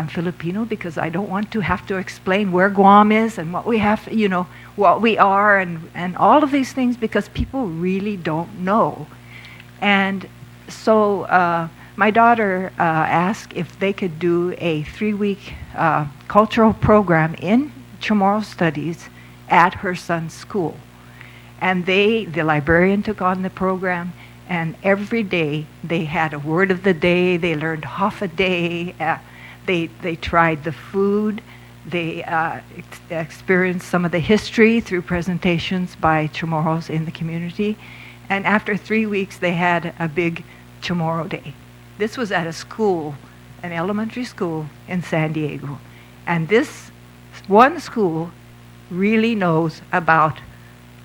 Filipino, because I don't want to have to explain where Guam is and what we have, you know, what we are and all of these things, because people really don't know. And so my daughter asked if they could do a 3-week cultural program in Chamorro studies at her son's school. And the librarian took on the program, and every day they had a word of the day, they learned half a day, they tried the food, they experienced some of the history through presentations by Chamorros in the community, and after 3 weeks they had a big Chamorro day. This was at a school, an elementary school in San Diego, and this one school really knows about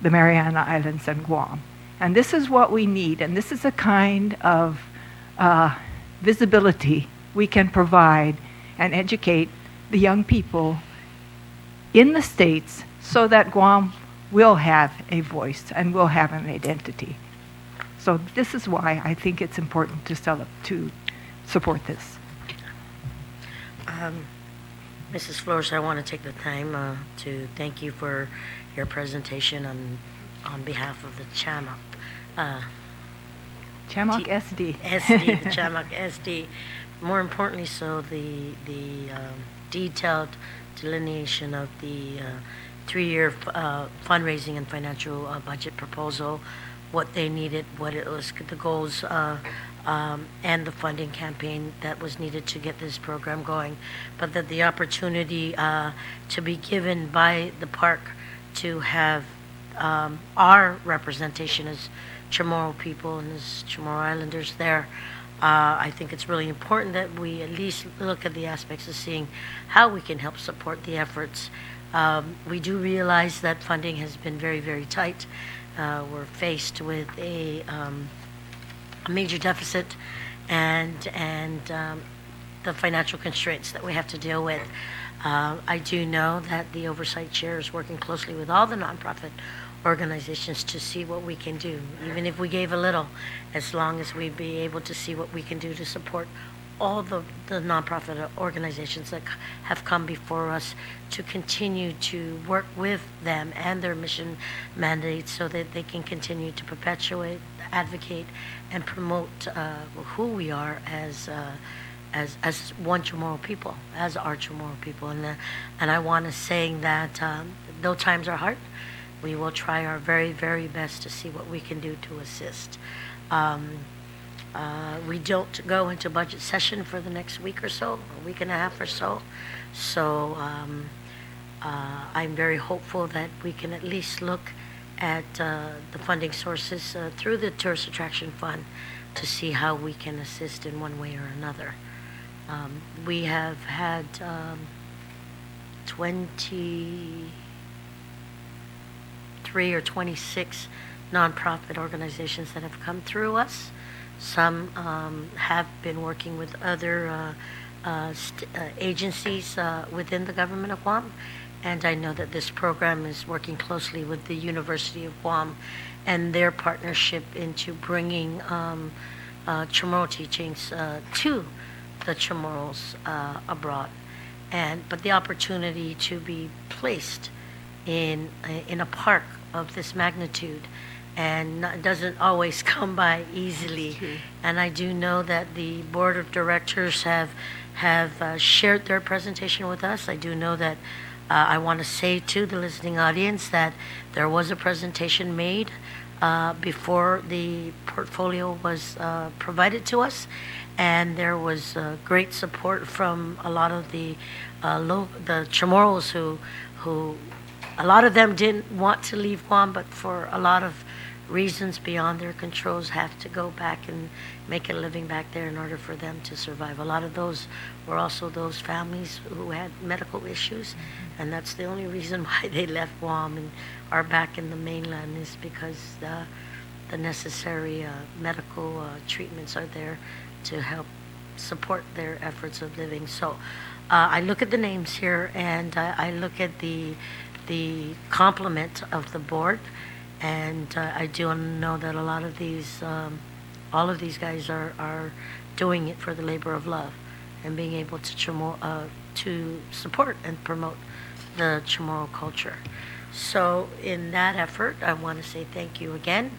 the Mariana Islands and Guam. And this is what we need, and this is a kind of visibility we can provide and educate the young people in the States so that Guam will have a voice and will have an identity. So this is why I think it's important to support this. Mrs. Flores, I want to take the time to thank you for your presentation on behalf of the Chamok. Chamok SD. SD, the Chamok SD. More importantly, so the detailed delineation of the 3-year fundraising and financial budget proposal, what they needed, what it was, the goals and the funding campaign that was needed to get this program going, but that the opportunity to be given by the park to have our representation as Chamorro people and as Chamorro Islanders there, I think it's really important that we at least look at the aspects of seeing how we can help support the efforts. We do realize that funding has been very, very tight. We're faced with a major deficit and the financial constraints that we have to deal with. I do know that the oversight chair is working closely with all the nonprofit organizations to see what we can do, even if we gave a little, as long as we be able to see what we can do to support all the nonprofit organizations that have come before us, to continue to work with them and their mission mandates so that they can continue to perpetuate, advocate, and promote who we are as one Chamorro people, as our Chamorro people. And I want to say that though times are hard, we will try our very, very best to see what we can do to assist. We don't go into budget session for the next week or so, a week and a half or so. So I'm very hopeful that we can at least look at the funding sources through the Tourist Attraction Fund to see how we can assist in one way or another. We have had 23 or 26 nonprofit organizations that have come through us. Some have been working with other agencies within the government of Guam, and I know that this program is working closely with the University of Guam and their partnership into bringing Chamorro teachings to the Chamorros abroad. But the opportunity to be placed in a park of this magnitude and doesn't always come by easily. And I do know that the board of directors have shared their presentation with us. I do know that I want to say to the listening audience that there was a presentation made before the portfolio was provided to us, and there was great support from a lot of the Chamorros who a lot of them didn't want to leave Guam, but for a lot of reasons beyond their controls have to go back and make a living back there in order for them to survive. A lot of those were also those families who had medical issues, and that's the only reason why they left Guam and are back in the mainland, is because the necessary medical treatments are there to help support their efforts of living. So I look at the names here, and I look at the complement of the board, and I do know that a lot of these, all of these guys are doing it for the labor of love and being able to support and promote the Chamorro culture. So in that effort, I want to say thank you again.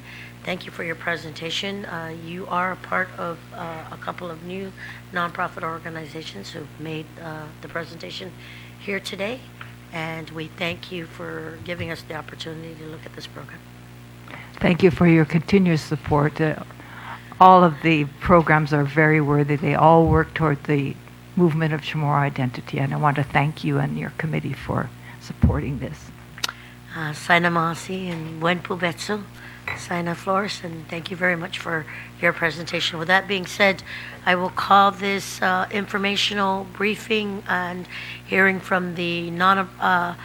Thank you for your presentation. You are a part of a couple of new nonprofit organizations who've made the presentation here today, and we thank you for giving us the opportunity to look at this program. Thank you for your continuous support. All of the programs are very worthy. They all work toward the movement of Chamorro identity, and I want to thank you and your committee for supporting this. Saina Masi and Buen Pubetsu, Saina Flores, and thank you very much for your presentation. With that being said, I will call this informational briefing and hearing from the nonprofit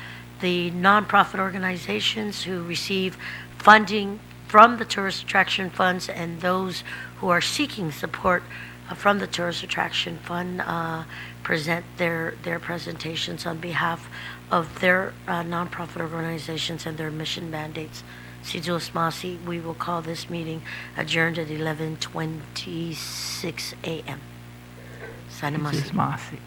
organizations who receive funding from the Tourist Attraction Funds, and those who are seeking support from the Tourist Attraction Fund present their presentations on behalf of their nonprofit organizations and their mission mandates. Sidus Masi, we will call this meeting adjourned at 11:26 a.m. Sana Masi.